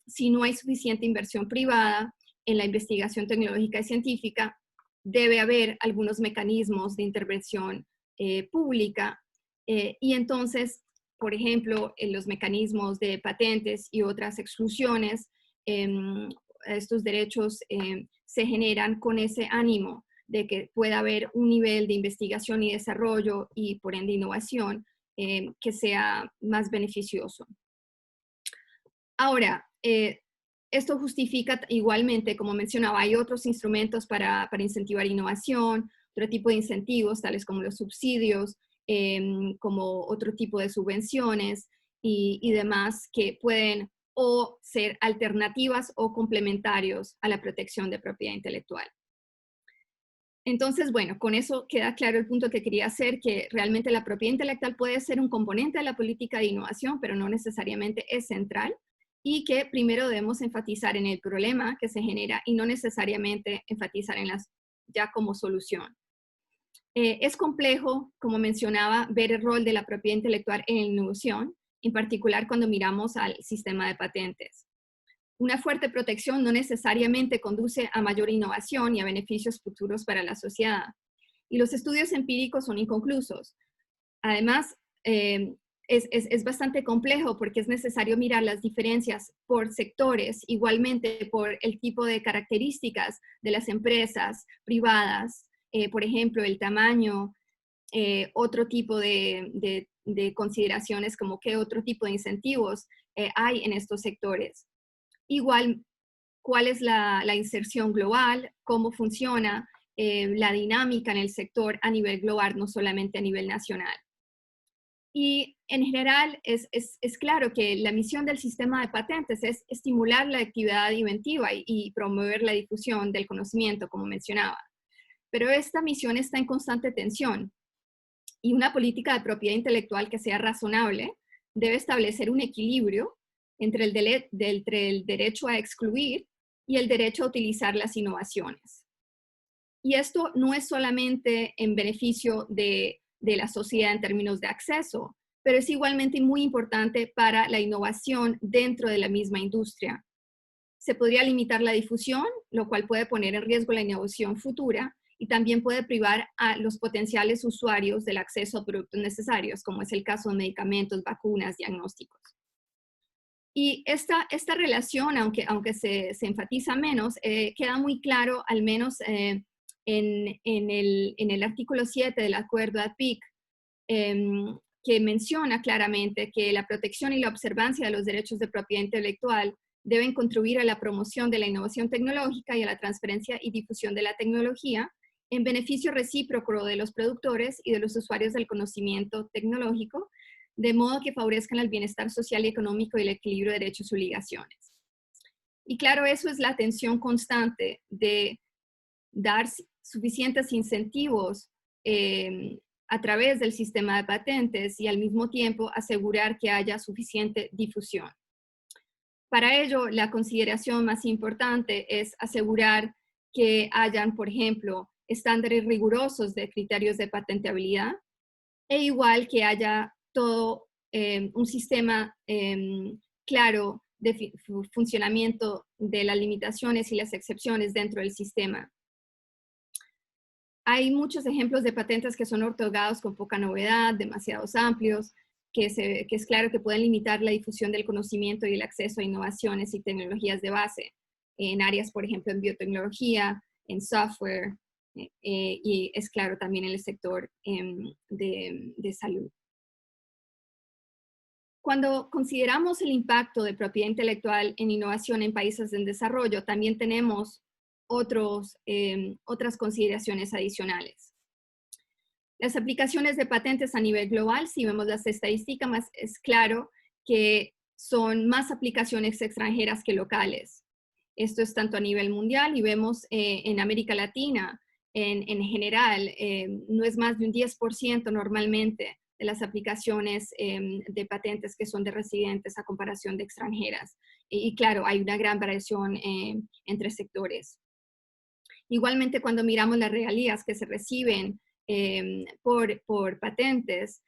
si no hay suficiente inversión privada en la investigación tecnológica y científica, debe haber algunos mecanismos de intervención pública, y entonces, por ejemplo, en los mecanismos de patentes y otras exclusiones, estos derechos se generan con ese ánimo de que pueda haber un nivel de investigación y desarrollo y por ende innovación que sea más beneficioso. Ahora, esto justifica igualmente, como mencionaba, hay otros instrumentos para incentivar innovación, otro tipo de incentivos, tales como los subsidios, como otro tipo de subvenciones y demás que pueden o ser alternativas o complementarios a la protección de propiedad intelectual. Entonces, bueno, con eso queda claro el punto que quería hacer, que realmente la propiedad intelectual puede ser un componente de la política de innovación, pero no necesariamente es central, y que primero debemos enfatizar en el problema que se genera y no necesariamente enfatizar en las ya como solución. Es complejo, como mencionaba, ver el rol de la propiedad intelectual en la innovación, en particular cuando miramos al sistema de patentes. Una fuerte protección no necesariamente conduce a mayor innovación y a beneficios futuros para la sociedad. Y los estudios empíricos son inconclusos. Además, es bastante complejo porque es necesario mirar las diferencias por sectores, igualmente por el tipo de características de las empresas privadas, por ejemplo, el tamaño, otro tipo de consideraciones como qué otro tipo de incentivos hay en estos sectores. Igual, cuál es la inserción global, cómo funciona la dinámica en el sector a nivel global, no solamente a nivel nacional. Y en general es claro que la misión del sistema de patentes es estimular la actividad inventiva y promover la difusión del conocimiento, como mencionaba. Pero esta misión está en constante tensión, y una política de propiedad intelectual que sea razonable debe establecer un equilibrio entre el derecho a excluir y el derecho a utilizar las innovaciones. Y esto no es solamente en beneficio de la sociedad en términos de acceso, pero es igualmente muy importante para la innovación dentro de la misma industria. Se podría limitar la difusión, lo cual puede poner en riesgo la innovación futura, y también puede privar a los potenciales usuarios del acceso a productos necesarios, como es el caso de medicamentos, vacunas, diagnósticos. Y esta relación, aunque se enfatiza menos, queda muy claro, al menos en el artículo 7 del acuerdo APIC, que menciona claramente que la protección y la observancia de los derechos de propiedad intelectual deben contribuir a la promoción de la innovación tecnológica y a la transferencia y difusión de la tecnología en beneficio recíproco de los productores y de los usuarios del conocimiento tecnológico, de modo que favorezcan el bienestar social y económico y el equilibrio de derechos y obligaciones. Y claro, eso es la tensión constante de dar suficientes incentivos a través del sistema de patentes y al mismo tiempo asegurar que haya suficiente difusión. Para ello, la consideración más importante es asegurar que hayan, por ejemplo, estándares rigurosos de criterios de patentabilidad, e igual que haya todo un sistema claro de funcionamiento de las limitaciones y las excepciones dentro del sistema. Hay muchos ejemplos de patentes que son otorgados con poca novedad, demasiados amplios, que es claro que pueden limitar la difusión del conocimiento y el acceso a innovaciones y tecnologías de base en áreas, por ejemplo, en biotecnología, en software, y es claro también en el sector de salud. Cuando consideramos el impacto de propiedad intelectual en innovación en países en desarrollo, también tenemos otras consideraciones adicionales. Las aplicaciones de patentes a nivel global, si vemos las estadísticas, es claro que son más aplicaciones extranjeras que locales. Esto es tanto a nivel mundial y vemos en América Latina, en general, no es más de un 10% normalmente de las aplicaciones de patentes que son de residentes a comparación de extranjeras. Y claro, hay una gran variación entre sectores. Igualmente, cuando miramos las regalías que se reciben por patentes,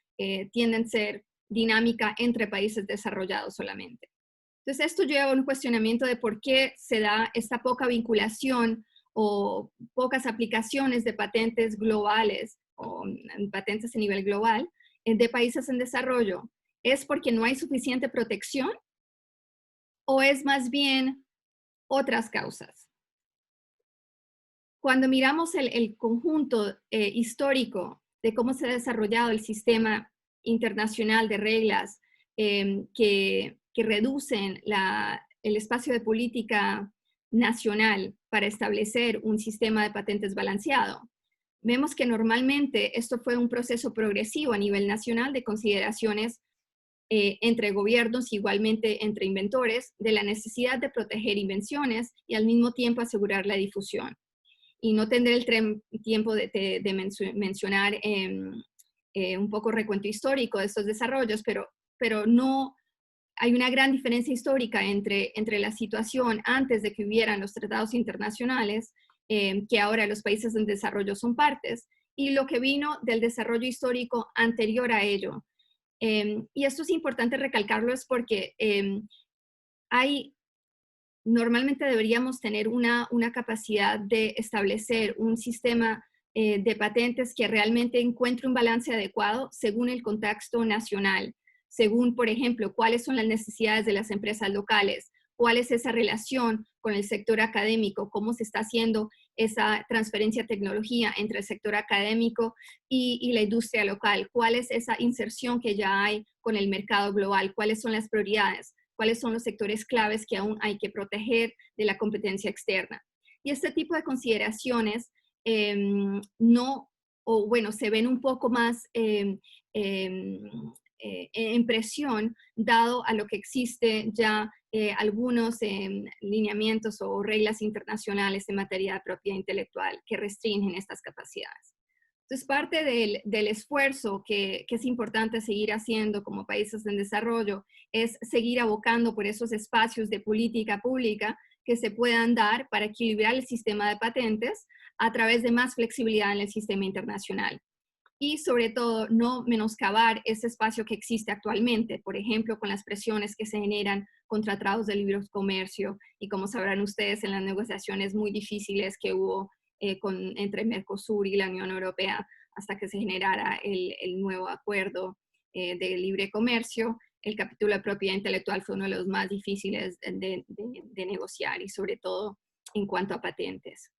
tienden a ser dinámica entre países desarrollados solamente. Entonces, esto lleva a un cuestionamiento de por qué se da esta poca vinculación o pocas aplicaciones de patentes globales o patentes a nivel global de países en desarrollo. ¿Es porque no hay suficiente protección o es más bien otras causas? Cuando miramos el conjunto histórico de cómo se ha desarrollado el sistema internacional de reglas que reducen el espacio de política nacional para establecer un sistema de patentes balanceado, vemos que normalmente esto fue un proceso progresivo a nivel nacional de consideraciones entre gobiernos, igualmente entre inventores, de la necesidad de proteger invenciones y al mismo tiempo asegurar la difusión. Y no tendré el tiempo de mencionar un poco recuento histórico de estos desarrollos, pero no hay una gran diferencia histórica entre la situación antes de que hubieran los tratados internacionales, que ahora los países en desarrollo son partes, y lo que vino del desarrollo histórico anterior a ello. Y esto es importante recalcarlo es porque normalmente deberíamos tener una capacidad de establecer un sistema de patentes que realmente encuentre un balance adecuado según el contexto nacional, según, por ejemplo, cuáles son las necesidades de las empresas locales, cuál es esa relación con el sector académico, cómo se está haciendo esa transferencia de tecnología entre el sector académico y la industria local, cuál es esa inserción que ya hay con el mercado global, cuáles son las prioridades, cuáles son los sectores claves que aún hay que proteger de la competencia externa. Y este tipo de consideraciones se ven un poco más en presión, dado a lo que existe ya algunos lineamientos o reglas internacionales en materia de propiedad intelectual que restringen estas capacidades. Entonces, parte del esfuerzo que es importante seguir haciendo como países en desarrollo es seguir abocando por esos espacios de política pública que se puedan dar para equilibrar el sistema de patentes a través de más flexibilidad en el sistema internacional. Y sobre todo, no menoscabar ese espacio que existe actualmente, por ejemplo, con las presiones que se generan con tratados de libre comercio y como sabrán ustedes en las negociaciones muy difíciles que hubo entre Mercosur y la Unión Europea hasta que se generara el nuevo acuerdo de libre comercio. El capítulo de propiedad intelectual fue uno de los más difíciles de negociar y sobre todo en cuanto a patentes.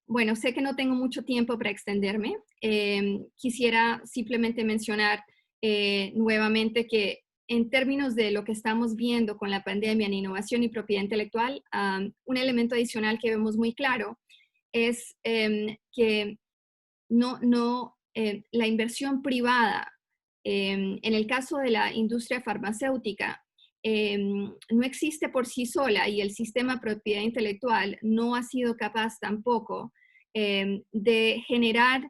Bueno, sé que no tengo mucho tiempo para extenderme. Quisiera simplemente mencionar nuevamente que en términos de lo que estamos viendo con la pandemia en innovación y propiedad intelectual, un elemento adicional que vemos muy claro es que la inversión privada, en el caso de la industria farmacéutica, no existe por sí sola y el sistema de propiedad intelectual no ha sido capaz tampoco de generar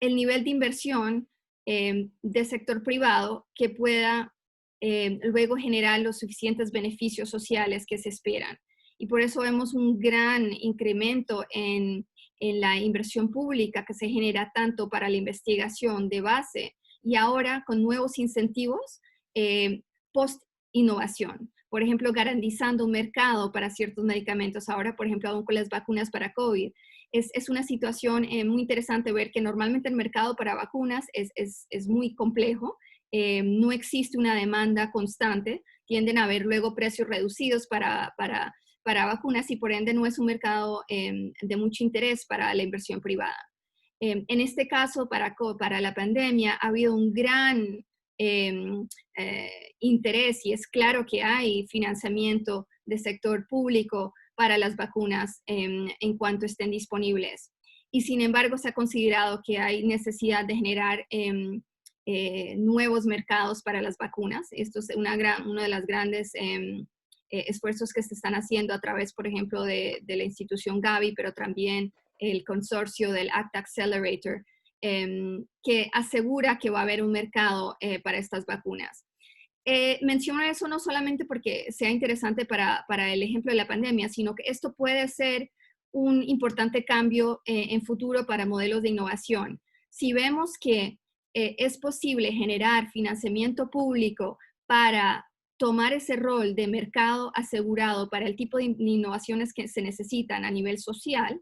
el nivel de inversión del sector privado que pueda luego generar los suficientes beneficios sociales que se esperan. Y por eso vemos un gran incremento en la inversión pública que se genera tanto para la investigación de base y ahora con nuevos incentivos post-innovación. Por ejemplo, garantizando un mercado para ciertos medicamentos. Ahora, por ejemplo, aún con las vacunas para COVID. Es una situación muy interesante ver que normalmente el mercado para vacunas es muy complejo. No existe una demanda constante. Tienden a haber luego precios reducidos para vacunas y por ende no es un mercado de mucho interés para la inversión privada. En este caso, para la pandemia, ha habido un gran interés y es claro que hay financiamiento del sector público para las vacunas en cuanto estén disponibles. Y sin embargo, se ha considerado que hay necesidad de generar nuevos mercados para las vacunas. Esto es uno de los grandes esfuerzos que se están haciendo a través, por ejemplo, de la institución Gavi, pero también el consorcio del ACT Accelerator, que asegura que va a haber un mercado para estas vacunas. Menciono eso no solamente porque sea interesante para el ejemplo de la pandemia, sino que esto puede ser un importante cambio en futuro para modelos de innovación. Si vemos que es posible generar financiamiento público para tomar ese rol de mercado asegurado para el tipo de innovaciones que se necesitan a nivel social,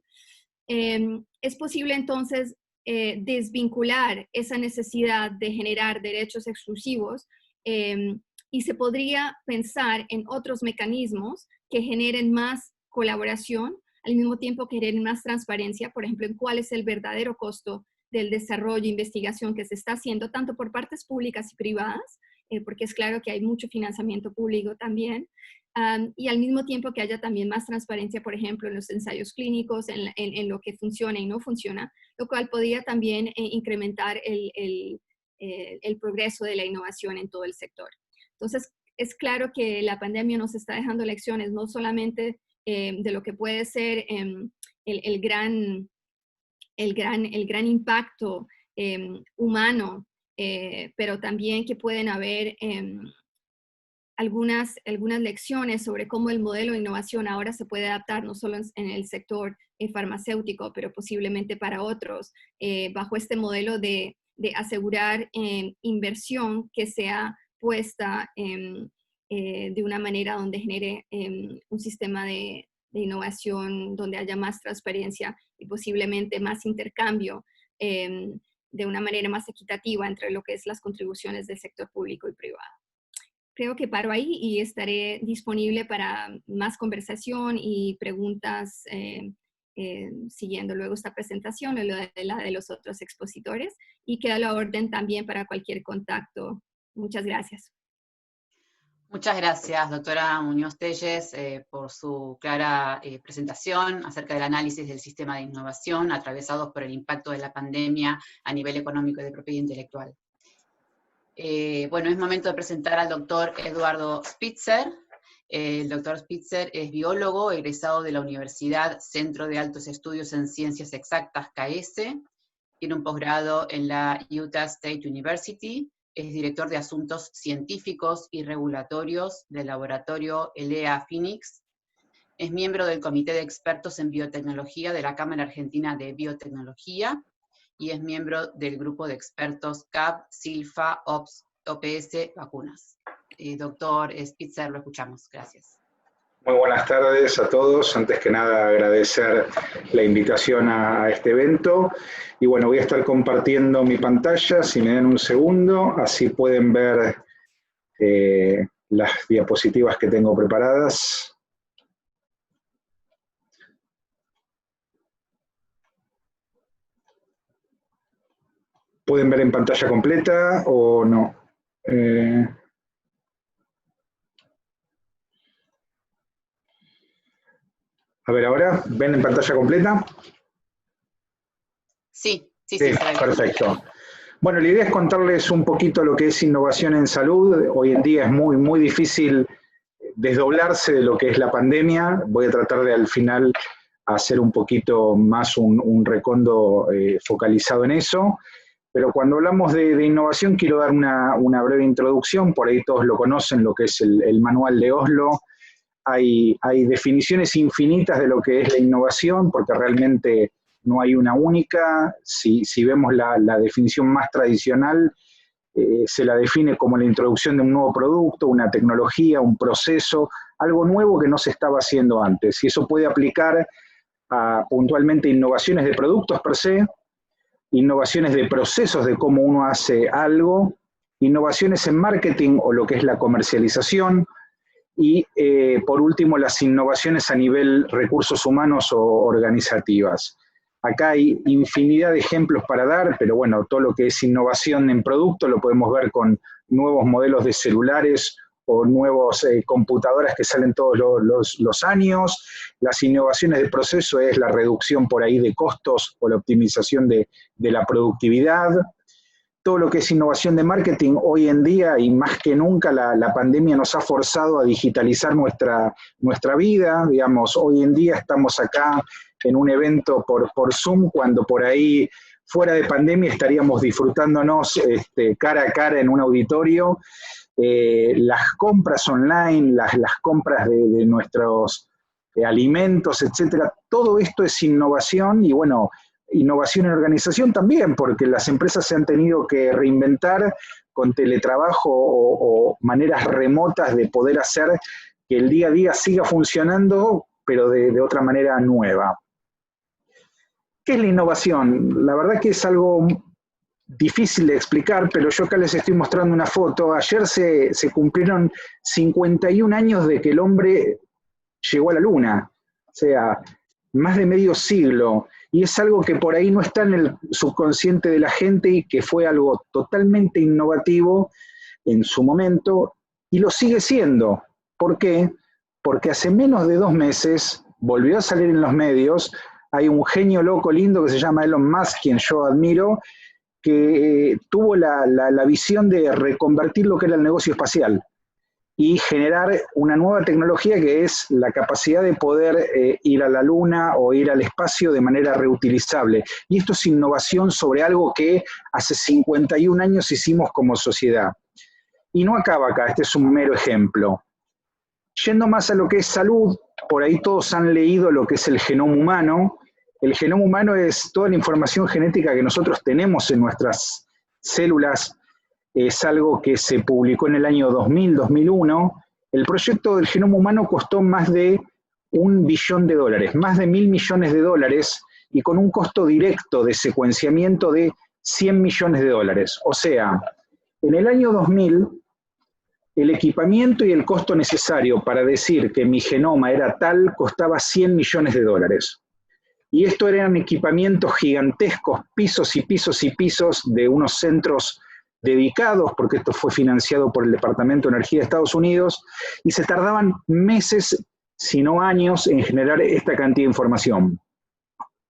es posible entonces desvincular esa necesidad de generar derechos exclusivos y se podría pensar en otros mecanismos que generen más colaboración, al mismo tiempo que generen más transparencia, por ejemplo, en cuál es el verdadero costo del desarrollo e investigación que se está haciendo, tanto por partes públicas y privadas, porque es claro que hay mucho financiamiento público también, y al mismo tiempo que haya también más transparencia, por ejemplo, en los ensayos clínicos, en lo que funciona y no funciona, lo cual podría también incrementar el progreso de la innovación en todo el sector. Entonces, es claro que la pandemia nos está dejando lecciones, no solamente de lo que puede ser el gran impacto humano, pero también que pueden haber algunas lecciones sobre cómo el modelo de innovación ahora se puede adaptar no solo en el sector farmacéutico, pero posiblemente para otros, bajo este modelo de asegurar inversión que sea puesta de una manera donde genere un sistema de innovación donde haya más transparencia y posiblemente más intercambio de una manera más equitativa entre lo que es las contribuciones del sector público y privado. Creo que paro ahí y estaré disponible para más conversación y preguntas siguiendo luego esta presentación o la de los otros expositores, y queda a la orden también para cualquier contacto. Muchas gracias. Muchas gracias, doctora Muñoz Telles, por su clara presentación acerca del análisis del sistema de innovación atravesados por el impacto de la pandemia a nivel económico y de propiedad intelectual. Bueno, es momento de presentar al doctor Eduardo Spitzer. El doctor Spitzer es biólogo, egresado de la Universidad Centro de Altos Estudios en Ciencias Exactas, KS. Tiene un posgrado en la Utah State University. Es director de Asuntos Científicos y Regulatorios del laboratorio ELEA Phoenix. Es miembro del Comité de Expertos en Biotecnología de la Cámara Argentina de Biotecnología y es miembro del grupo de expertos CAB, SILFA, OPS, Vacunas. Doctor Spitzer, lo escuchamos. Gracias. Muy buenas tardes a todos. Antes que nada, agradecer la invitación a este evento. Y bueno, voy a estar compartiendo mi pantalla, si me dan un segundo, así pueden ver las diapositivas que tengo preparadas. ¿Pueden ver en pantalla completa o no? A ver, ahora, ¿ven en pantalla completa? Sí. Perfecto. Bueno, la idea es contarles un poquito lo que es innovación en salud. Hoy en día es muy difícil desdoblarse de lo que es la pandemia. Voy a tratar de al final hacer un poquito más un recondo focalizado en eso. Pero cuando hablamos de innovación, quiero dar una breve introducción. Por ahí todos lo conocen, lo que es el manual de Oslo. Hay definiciones infinitas de lo que es la innovación, porque realmente no hay una única. Si vemos la definición más tradicional, se la define como la introducción de un nuevo producto, una tecnología, un proceso, algo nuevo que no se estaba haciendo antes. Y eso puede aplicar a puntualmente innovaciones de productos per se, innovaciones de procesos de cómo uno hace algo, innovaciones en marketing o lo que es la comercialización, y por último las innovaciones a nivel recursos humanos o organizativas. Acá hay infinidad de ejemplos para dar, pero bueno, todo lo que es innovación en producto lo podemos ver con nuevos modelos de celulares o nuevas computadoras que salen todos los años. Las innovaciones de proceso es la reducción por ahí de costos o la optimización de la productividad. Todo lo que es innovación de marketing hoy en día, y más que nunca, la pandemia nos ha forzado a digitalizar nuestra vida. Digamos, hoy en día estamos acá en un evento por Zoom, cuando por ahí fuera de pandemia estaríamos disfrutándonos cara a cara en un auditorio. Las compras online, las compras de nuestros alimentos, etcétera, todo esto es innovación. Y bueno, innovación en organización también, porque las empresas se han tenido que reinventar con teletrabajo o maneras remotas de poder hacer que el día a día siga funcionando, pero de otra manera nueva. ¿Qué es la innovación? La verdad que es algo difícil de explicar, pero yo acá les estoy mostrando una foto. Ayer se cumplieron 51 años de que el hombre llegó a la Luna, o sea, más de medio siglo, y es algo que por ahí no está en el subconsciente de la gente y que fue algo totalmente innovativo en su momento, y lo sigue siendo. ¿Por qué? Porque hace menos de 2 meses volvió a salir en los medios. Hay un genio loco lindo que se llama Elon Musk, quien yo admiro, que tuvo la visión de reconvertir lo que era el negocio espacial y generar una nueva tecnología que es la capacidad de poder ir a la Luna o ir al espacio de manera reutilizable. Y esto es innovación sobre algo que hace 51 años hicimos como sociedad. Y no acaba acá, este es un mero ejemplo. Yendo más a lo que es salud, por ahí todos han leído lo que es el genoma humano. El genoma humano es toda la información genética que nosotros tenemos en nuestras células. Es algo que se publicó en el año 2000, 2001. El proyecto del genoma humano costó más de $1 billón, más de $1.000 millones, y con un costo directo de secuenciamiento de $100 millones. O sea, en el año 2000, el equipamiento y el costo necesario para decir que mi genoma era tal costaba $100 millones. Y esto eran equipamientos gigantescos, pisos y pisos y pisos de unos centros dedicados, porque esto fue financiado por el Departamento de Energía de Estados Unidos, y se tardaban meses, si no años, en generar esta cantidad de información.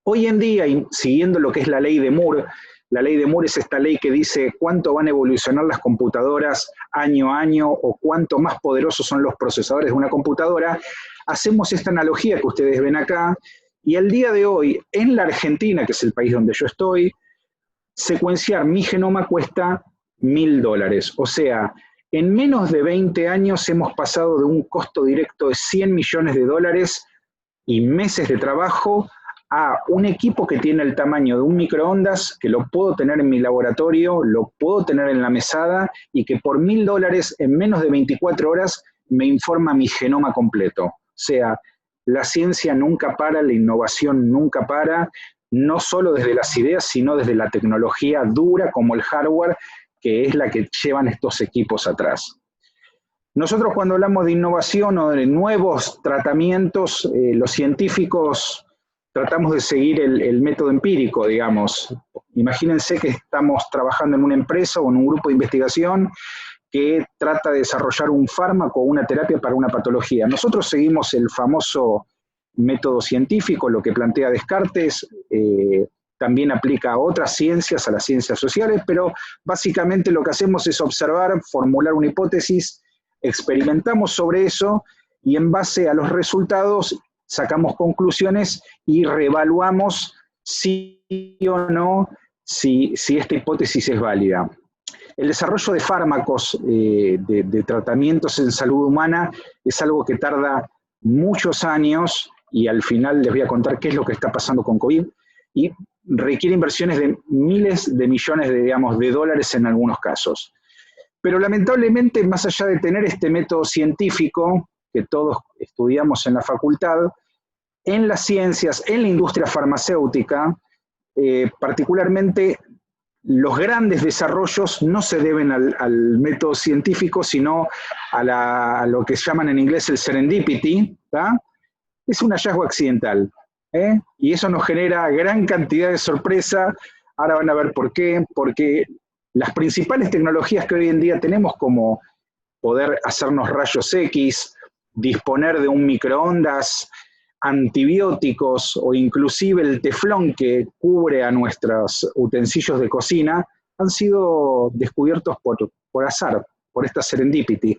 Hoy en día, y siguiendo lo que es la ley de Moore, la ley de Moore es esta ley que dice cuánto van a evolucionar las computadoras año a año, o cuánto más poderosos son los procesadores de una computadora. Hacemos esta analogía que ustedes ven acá, y al día de hoy, en la Argentina, que es el país donde yo estoy, secuenciar mi genoma cuesta $1.000. O sea, en menos de 20 años hemos pasado de un costo directo de $100 millones y meses de trabajo a un equipo que tiene el tamaño de un microondas, que lo puedo tener en mi laboratorio, lo puedo tener en la mesada, y que por $1.000 en menos de 24 horas me informa mi genoma completo. O sea, la ciencia nunca para, la innovación nunca para, no solo desde las ideas, sino desde la tecnología dura como el hardware, que es la que llevan estos equipos atrás. Nosotros cuando hablamos de innovación o de nuevos tratamientos, los científicos tratamos de seguir el método empírico, digamos. Imagínense que estamos trabajando en una empresa o en un grupo de investigación que trata de desarrollar un fármaco o una terapia para una patología. Nosotros seguimos el famoso método científico, lo que plantea Descartes, también aplica a otras ciencias, a las ciencias sociales, pero básicamente lo que hacemos es observar, formular una hipótesis, experimentamos sobre eso, y en base a los resultados sacamos conclusiones y reevaluamos sí o no si esta hipótesis es válida. El desarrollo de fármacos, de tratamientos en salud humana, es algo que tarda muchos años, y al final les voy a contar qué es lo que está pasando con COVID, y requiere inversiones de miles de millones de dólares en algunos casos. Pero lamentablemente, más allá de tener este método científico, que todos estudiamos en la facultad, en las ciencias, en la industria farmacéutica, particularmente los grandes desarrollos no se deben al método científico, sino a lo que llaman en inglés el serendipity, ¿tá? Es un hallazgo accidental, ¿eh? Y eso nos genera gran cantidad de sorpresa. Ahora van a ver por qué, porque las principales tecnologías que hoy en día tenemos, como poder hacernos rayos X, disponer de un microondas, antibióticos o inclusive el teflón que cubre a nuestros utensilios de cocina, han sido descubiertos por azar, por esta serendipity.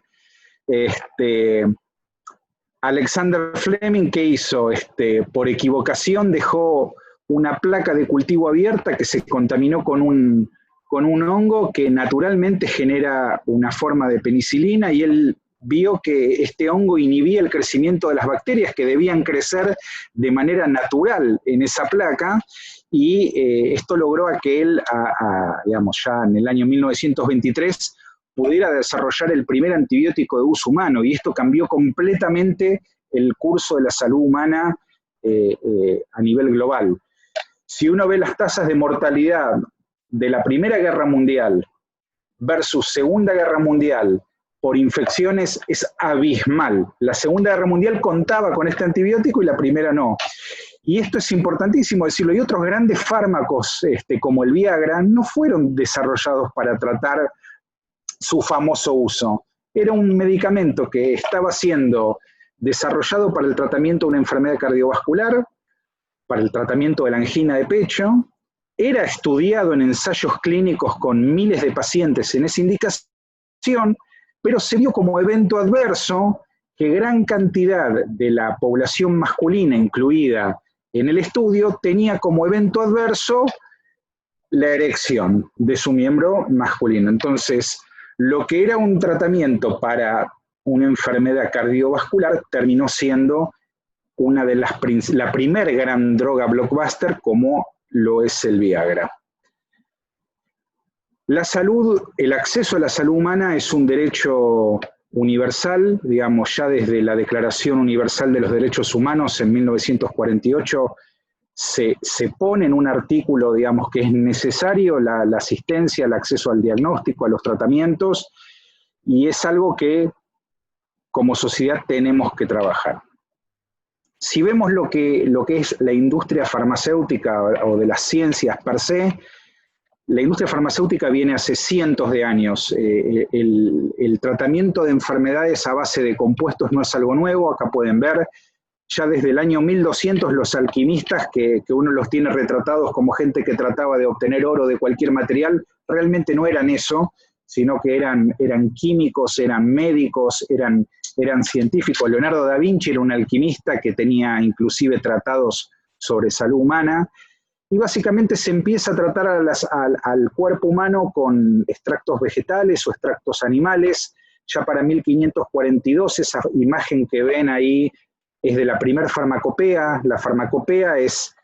Alexander Fleming, ¿qué hizo? Por equivocación dejó una placa de cultivo abierta que se contaminó con un hongo que naturalmente genera una forma de penicilina, y él vio que este hongo inhibía el crecimiento de las bacterias que debían crecer de manera natural en esa placa, y esto logró a que él, digamos, ya en el año 1923, pudiera desarrollar el primer antibiótico de uso humano, y esto cambió completamente el curso de la salud humana a nivel global. Si uno ve las tasas de mortalidad de la Primera Guerra Mundial versus Segunda Guerra Mundial por infecciones, es abismal. La Segunda Guerra Mundial contaba con este antibiótico y la primera no. Y esto es importantísimo decirlo, y otros grandes fármacos como el Viagra no fueron desarrollados para tratar su famoso uso. Era un medicamento que estaba siendo desarrollado para el tratamiento de una enfermedad cardiovascular, para el tratamiento de la angina de pecho, era estudiado en ensayos clínicos con miles de pacientes en esa indicación, pero se vio como evento adverso que gran cantidad de la población masculina incluida en el estudio tenía como evento adverso la erección de su miembro masculino. Entonces, lo que era un tratamiento para una enfermedad cardiovascular terminó siendo una de la primera gran droga blockbuster, como lo es el Viagra. La salud, el acceso a la salud humana es un derecho universal, digamos, ya desde la Declaración Universal de los Derechos Humanos en 1948 se pone en un artículo, digamos, que es necesario la asistencia, el acceso al diagnóstico, a los tratamientos, y es algo que como sociedad tenemos que trabajar. Si vemos lo que es la industria farmacéutica o de las ciencias per se, la industria farmacéutica viene hace cientos de años. El tratamiento de enfermedades a base de compuestos no es algo nuevo. Acá pueden ver, ya desde el año 1200 los alquimistas, que uno los tiene retratados como gente que trataba de obtener oro de cualquier material, realmente no eran eso, sino que eran químicos, eran médicos, eran científicos. Leonardo da Vinci era un alquimista que tenía inclusive tratados sobre salud humana, y básicamente se empieza a tratar al cuerpo humano con extractos vegetales o extractos animales. Ya para 1542, esa imagen que ven ahí es de la primera farmacopea. La farmacopea es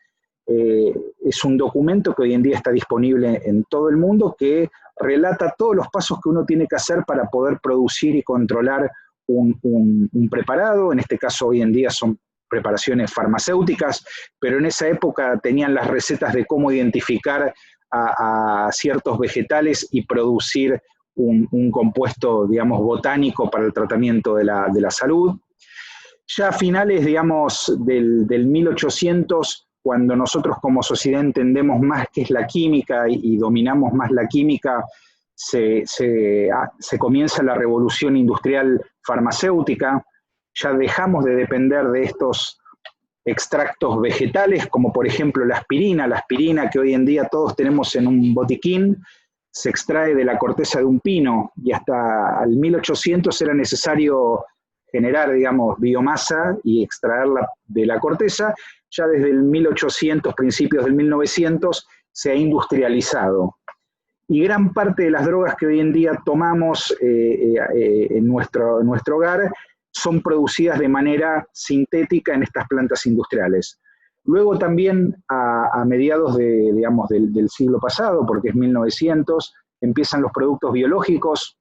un documento que hoy en día está disponible en todo el mundo, que relata todos los pasos que uno tiene que hacer para poder producir y controlar un preparado. En este caso hoy en día son preparaciones farmacéuticas, pero en esa época tenían las recetas de cómo identificar a ciertos vegetales y producir un compuesto, digamos, botánico para el tratamiento de la salud. Ya a finales, digamos, del 1800, cuando nosotros como sociedad entendemos más qué es la química y dominamos más la química, se comienza la revolución industrial farmacéutica. Ya dejamos de depender de estos extractos vegetales, como por ejemplo la aspirina que hoy en día todos tenemos en un botiquín, se extrae de la corteza de un pino, y hasta el 1800 era necesario generar, digamos, biomasa y extraerla de la corteza, ya desde el 1800, principios del 1900, se ha industrializado. Y gran parte de las drogas que hoy en día tomamos en nuestro hogar son producidas de manera sintética en estas plantas industriales. Luego también a mediados digamos, del siglo pasado, porque es 1900, empiezan los productos biológicos,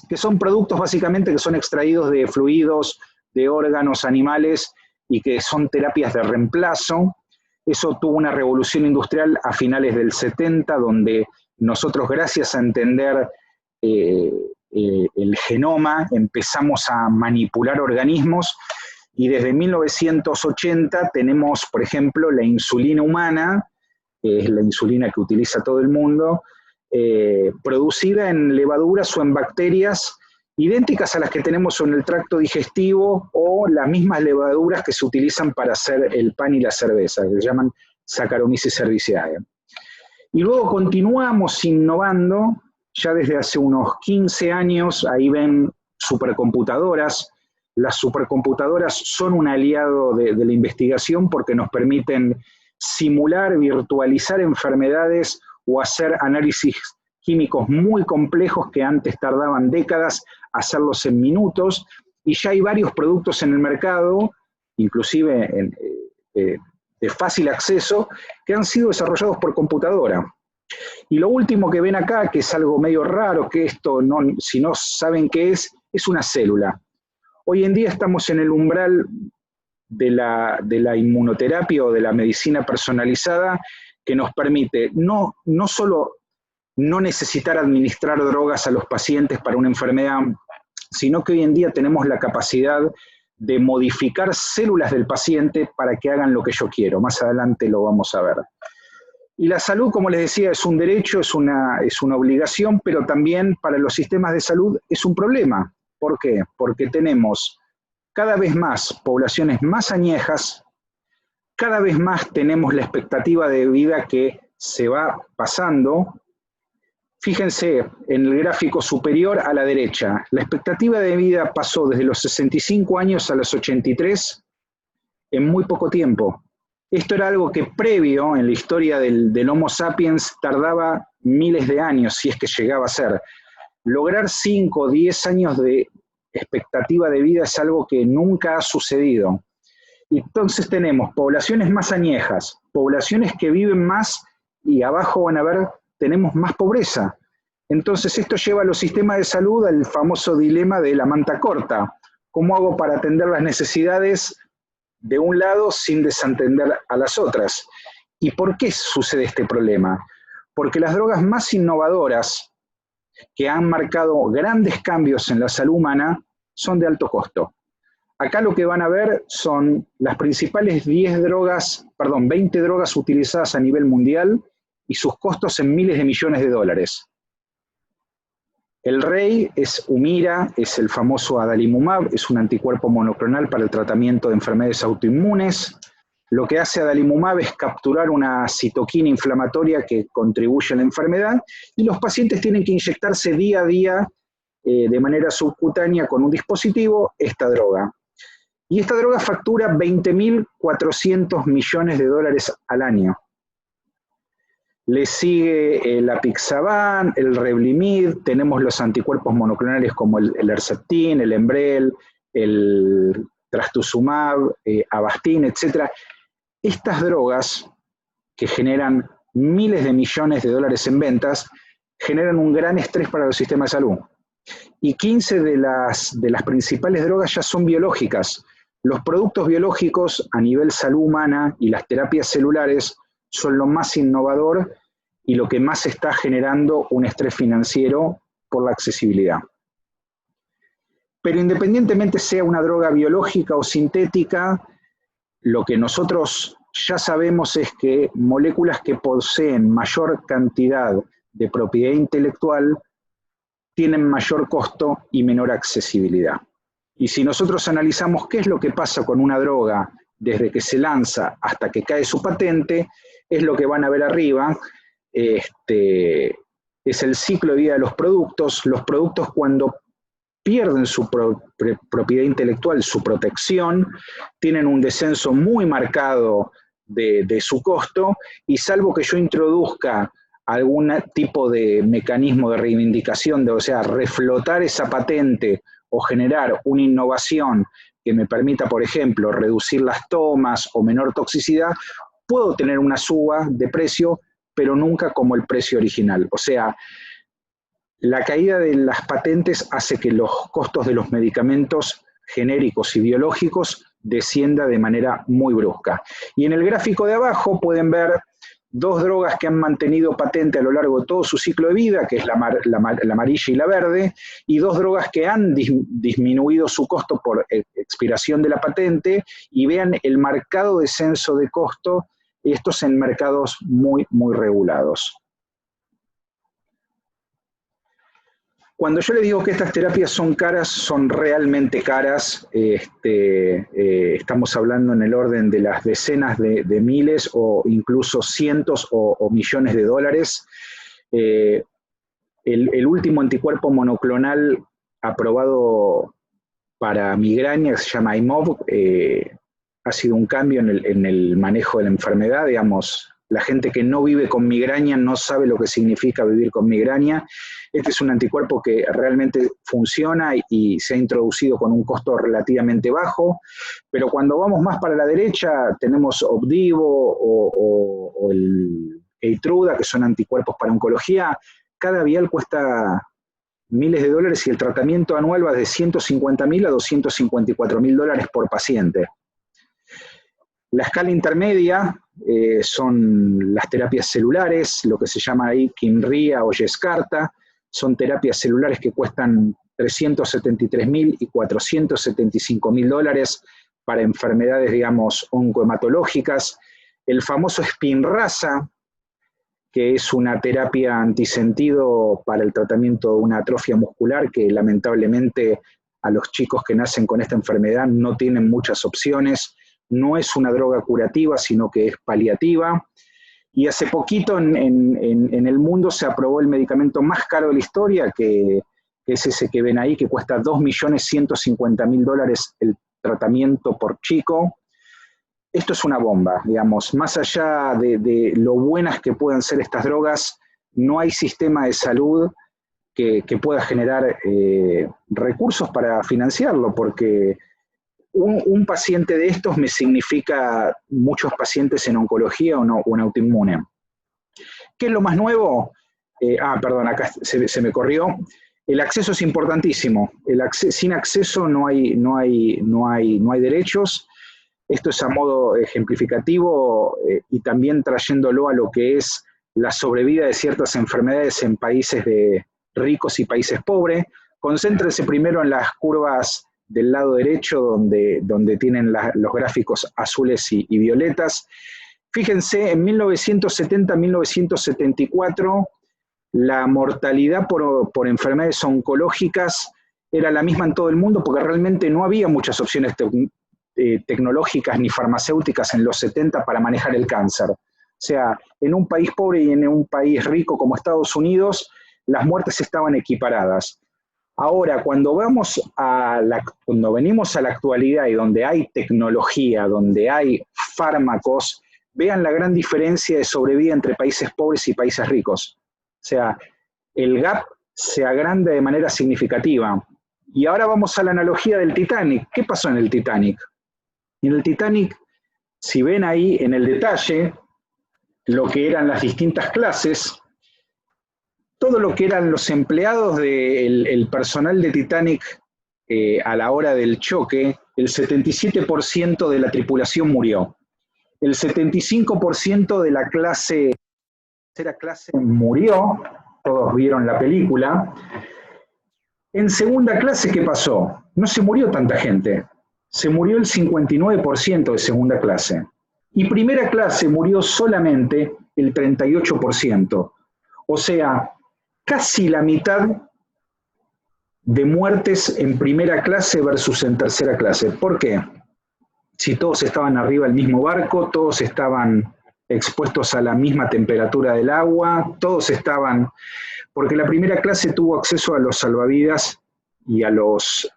que son productos básicamente que son extraídos de fluidos, de órganos animales y que son terapias de reemplazo. Eso tuvo una revolución industrial a finales del 70, donde nosotros, gracias a entender el genoma, empezamos a manipular organismos, y desde 1980 tenemos, por ejemplo, la insulina humana, que es la insulina que utiliza todo el mundo, producida en levaduras o en bacterias idénticas a las que tenemos en el tracto digestivo, o las mismas levaduras que se utilizan para hacer el pan y la cerveza, que se llaman Saccharomyces cerevisiae. Y luego continuamos innovando, ya desde hace unos 15 años, ahí ven supercomputadoras. Las supercomputadoras son un aliado de la investigación porque nos permiten simular, virtualizar enfermedades o hacer análisis químicos muy complejos que antes tardaban décadas hacerlos en minutos, y ya hay varios productos en el mercado, inclusive de fácil acceso, que han sido desarrollados por computadora. Y lo último que ven acá, que es algo medio raro, que esto, si no saben qué es una célula. Hoy en día estamos en el umbral de la inmunoterapia o de la medicina personalizada, que nos permite no solo no necesitar administrar drogas a los pacientes para una enfermedad, sino que hoy en día tenemos la capacidad de modificar células del paciente para que hagan lo que yo quiero. Más adelante lo vamos a ver. Y la salud, como les decía, es un derecho, es una obligación, pero también para los sistemas de salud es un problema. ¿Por qué? Porque tenemos cada vez más poblaciones más añejas, cada vez más tenemos la expectativa de vida que se va pasando. Fíjense en el gráfico superior a la derecha, la expectativa de vida pasó desde los 65 años a los 83 en muy poco tiempo. Esto era algo que previo en la historia del Homo sapiens tardaba miles de años, si es que llegaba a ser. Lograr 5 o 10 años de expectativa de vida es algo que nunca ha sucedido. Entonces tenemos poblaciones más añejas, poblaciones que viven más, y abajo van a ver, tenemos más pobreza. Entonces esto lleva a los sistemas de salud al famoso dilema de la manta corta. ¿Cómo hago para atender las necesidades de un lado sin desatender a las otras? ¿Y por qué sucede este problema? Porque las drogas más innovadoras, que han marcado grandes cambios en la salud humana, son de alto costo. Acá lo que van a ver son las principales 20 drogas utilizadas a nivel mundial y sus costos en miles de millones de dólares. El rey es Humira, es el famoso adalimumab, es un anticuerpo monoclonal para el tratamiento de enfermedades autoinmunes. Lo que hace adalimumab es capturar una citoquina inflamatoria que contribuye a la enfermedad, y los pacientes tienen que inyectarse día a día de manera subcutánea con un dispositivo esta droga. Y esta droga factura 20.400 millones de dólares al año. Le sigue el apixaban, el Revlimid, tenemos los anticuerpos monoclonales como el Herceptin, el Enbrel, el Trastuzumab, Avastin, etc. Estas drogas, que generan miles de millones de dólares en ventas, generan un gran estrés para los sistemas de salud. Y 15 de las principales drogas ya son biológicas. Los productos biológicos a nivel salud humana y las terapias celulares son lo más innovador y lo que más está generando un estrés financiero por la accesibilidad. Pero independientemente sea una droga biológica o sintética, lo que nosotros ya sabemos es que moléculas que poseen mayor cantidad de propiedad intelectual tienen mayor costo y menor accesibilidad. Y si nosotros analizamos qué es lo que pasa con una droga desde que se lanza hasta que cae su patente, es lo que van a ver arriba. Es el ciclo de vida de los productos. Los productos, cuando pierden su propiedad intelectual, su protección, tienen un descenso muy marcado de su costo, y salvo que yo introduzca algún tipo de mecanismo de reivindicación, o sea, reflotar esa patente o generar una innovación que me permita, por ejemplo, reducir las tomas o menor toxicidad, puedo tener una suba de precio, pero nunca como el precio original. O sea, la caída de las patentes hace que los costos de los medicamentos genéricos y biológicos descienda de manera muy brusca. Y en el gráfico de abajo pueden ver dos drogas que han mantenido patente a lo largo de todo su ciclo de vida, que es la amarilla y la verde, y dos drogas que han disminuido su costo por expiración de la patente, y vean el marcado descenso de costo, estos en mercados muy, muy regulados. Cuando yo le digo que estas terapias son caras, son realmente caras. Estamos hablando en el orden de las decenas de miles o incluso cientos o millones de dólares. El último anticuerpo monoclonal aprobado para migraña, que se llama IMOV, ha sido un cambio en el manejo de la enfermedad. Digamos, la gente que no vive con migraña no sabe lo que significa vivir con migraña. Este es un anticuerpo que realmente funciona y se ha introducido con un costo relativamente bajo, pero cuando vamos más para la derecha tenemos Opdivo o el Keytruda, que son anticuerpos para oncología. Cada vial cuesta miles de dólares y el tratamiento anual va de $150.000 a $254.000 por paciente. La escala intermedia son las terapias celulares, lo que se llama ahí Kymriah o Yescarta. Son terapias celulares que cuestan $373.000 y $475.000 para enfermedades, digamos, oncohematológicas. El famoso Spinraza, que es una terapia antisentido para el tratamiento de una atrofia muscular, que lamentablemente a los chicos que nacen con esta enfermedad no tienen muchas opciones. No es una droga curativa, sino que es paliativa. Y hace poquito en el mundo se aprobó el medicamento más caro de la historia, que es ese que ven ahí, que cuesta $2.150.000 el tratamiento por chico. Esto es una bomba, digamos. Más allá de lo buenas que puedan ser estas drogas, no hay sistema de salud que pueda generar recursos para financiarlo, porque un paciente de estos me significa muchos pacientes en oncología o en autoinmune. ¿Qué es lo más nuevo? Perdón, acá se me corrió. El acceso es importantísimo. Sin acceso no hay derechos. Esto es a modo ejemplificativo y también trayéndolo a lo que es la sobrevida de ciertas enfermedades en países ricos y países pobres. Concéntrense primero en las curvas del lado derecho, donde tienen los gráficos azules y violetas. Fíjense, en 1970-1974, la mortalidad por enfermedades oncológicas era la misma en todo el mundo, porque realmente no había muchas opciones tecnológicas ni farmacéuticas en los 70 para manejar el cáncer. O sea, en un país pobre y en un país rico como Estados Unidos, las muertes estaban equiparadas. Ahora, cuando venimos a la actualidad y donde hay tecnología, donde hay fármacos, vean la gran diferencia de sobrevida entre países pobres y países ricos. O sea, el gap se agranda de manera significativa. Y ahora vamos a la analogía del Titanic. ¿Qué pasó en el Titanic? En el Titanic, si ven ahí en el detalle lo que eran las distintas clases, todo lo que eran los empleados del personal de Titanic a la hora del choque, el 77% de la tripulación murió. El 75% de la tercera clase murió, todos vieron la película. En segunda clase, ¿qué pasó? No se murió tanta gente, se murió el 59% de segunda clase. Y primera clase murió solamente el 38%. O sea, casi la mitad de muertes en primera clase versus en tercera clase. ¿Por qué? Si todos estaban arriba del mismo barco, todos estaban expuestos a la misma temperatura del agua, todos estaban... Porque la primera clase tuvo acceso a los salvavidas y a los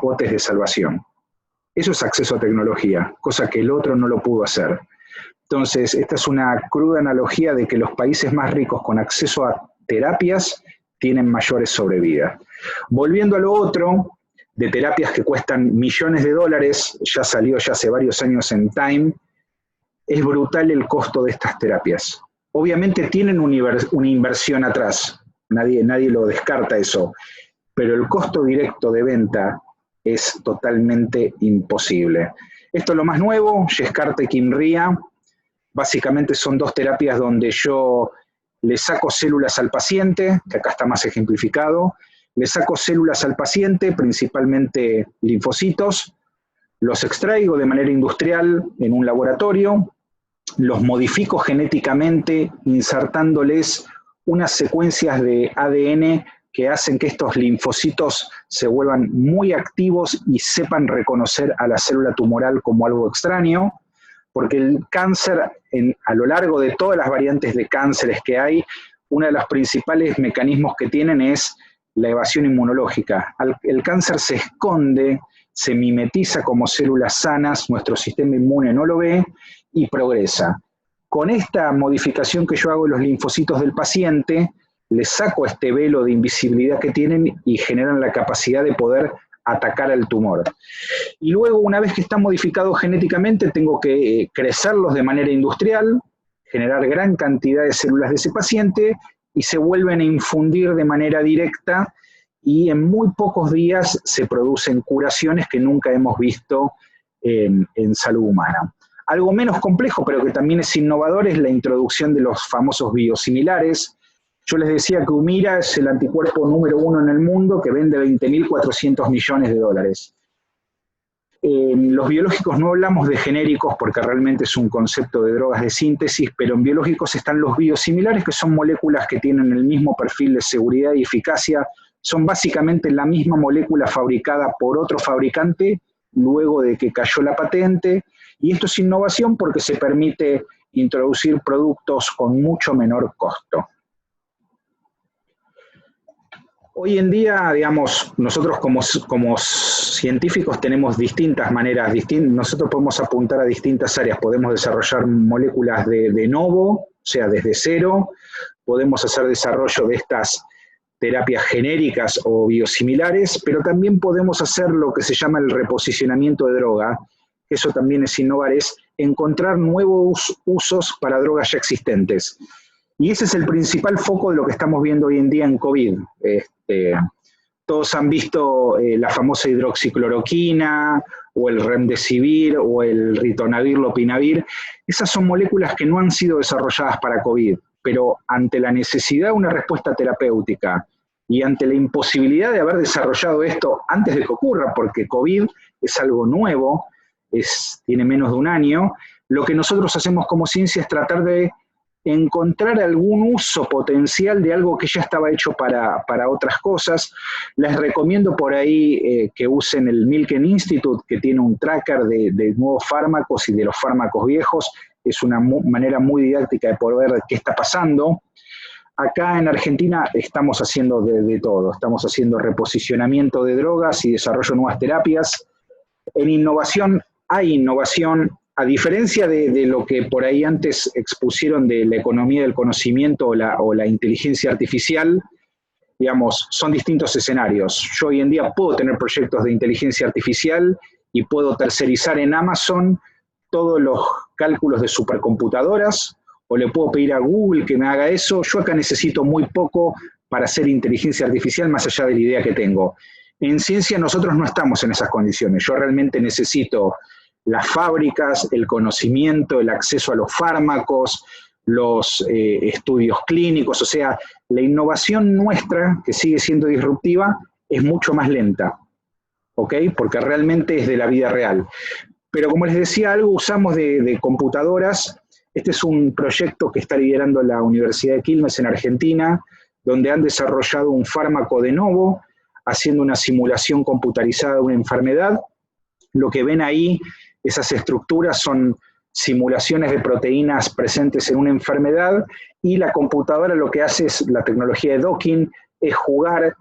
botes de salvación. Eso es acceso a tecnología, cosa que el otro no lo pudo hacer. Entonces, esta es una cruda analogía de que los países más ricos con acceso a terapias tienen mayores sobrevidas. Volviendo a lo otro, de terapias que cuestan millones de dólares, ya salió ya hace varios años en Time, es brutal el costo de estas terapias. Obviamente tienen una inversión atrás, nadie lo descarta eso, pero el costo directo de venta es totalmente imposible. Esto es lo más nuevo, Yescarta y Kymriah. Básicamente son dos terapias donde yo le saco células al paciente, que acá está más ejemplificado, le saco células al paciente, principalmente linfocitos, los extraigo de manera industrial en un laboratorio, los modifico genéticamente insertándoles unas secuencias de ADN que hacen que estos linfocitos se vuelvan muy activos y sepan reconocer a la célula tumoral como algo extraño, porque el cáncer, a lo largo de todas las variantes de cánceres que hay, uno de los principales mecanismos que tienen es la evasión inmunológica. El cáncer se esconde, se mimetiza como células sanas, nuestro sistema inmune no lo ve y progresa. Con esta modificación que yo hago en los linfocitos del paciente, les saco este velo de invisibilidad que tienen y generan la capacidad de poder atacar al tumor. Y luego, una vez que están modificados genéticamente, tengo que crecerlos de manera industrial, generar gran cantidad de células de ese paciente y se vuelven a infundir de manera directa y en muy pocos días se producen curaciones que nunca hemos visto en salud humana. Algo menos complejo, pero que también es innovador, es la introducción de los famosos biosimilares. Yo les decía que Humira es el anticuerpo número 1 en el mundo que vende 20.400 millones de dólares. Los biológicos no hablamos de genéricos porque realmente es un concepto de drogas de síntesis, pero en biológicos están los biosimilares, que son moléculas que tienen el mismo perfil de seguridad y eficacia, son básicamente la misma molécula fabricada por otro fabricante luego de que cayó la patente, y esto es innovación porque se permite introducir productos con mucho menor costo. Hoy en día, digamos, nosotros como científicos tenemos distintas maneras, nosotros podemos apuntar a distintas áreas, podemos desarrollar moléculas de novo, o sea, desde cero, podemos hacer desarrollo de estas terapias genéricas o biosimilares, pero también podemos hacer lo que se llama el reposicionamiento de droga, eso también es innovar, es encontrar nuevos usos para drogas ya existentes. Y ese es el principal foco de lo que estamos viendo hoy en día en COVID. Todos han visto la famosa hidroxicloroquina, o el remdesivir, o el ritonavir, lopinavir. Esas son moléculas que no han sido desarrolladas para COVID, pero ante la necesidad de una respuesta terapéutica y ante la imposibilidad de haber desarrollado esto antes de que ocurra, porque COVID es algo nuevo, tiene menos de un año, lo que nosotros hacemos como ciencia es tratar de encontrar algún uso potencial de algo que ya estaba hecho para otras cosas. Les recomiendo por ahí que usen el Milken Institute, que tiene un tracker de nuevos fármacos y de los fármacos viejos. Es una manera muy didáctica de poder ver qué está pasando. Acá en Argentina estamos haciendo de todo. Estamos haciendo reposicionamiento de drogas y desarrollo de nuevas terapias. En innovación hay innovación. A diferencia de lo que por ahí antes expusieron de la economía del conocimiento o la inteligencia artificial, digamos, son distintos escenarios. Yo hoy en día puedo tener proyectos de inteligencia artificial y puedo tercerizar en Amazon todos los cálculos de supercomputadoras, o le puedo pedir a Google que me haga eso. Yo acá necesito muy poco para hacer inteligencia artificial más allá de la idea que tengo. En ciencia nosotros no estamos en esas condiciones. Yo realmente necesito las fábricas, el conocimiento, el acceso a los fármacos, los estudios clínicos, o sea, la innovación nuestra, que sigue siendo disruptiva, es mucho más lenta, ¿ok? Porque realmente es de la vida real. Pero como les decía, algo usamos de computadoras. Este es un proyecto que está liderando la Universidad de Quilmes en Argentina, donde han desarrollado un fármaco de novo, haciendo una simulación computarizada de una enfermedad. Lo que ven ahí, esas estructuras son simulaciones de proteínas presentes en una enfermedad, y la computadora lo que hace es, la tecnología de docking, es jugar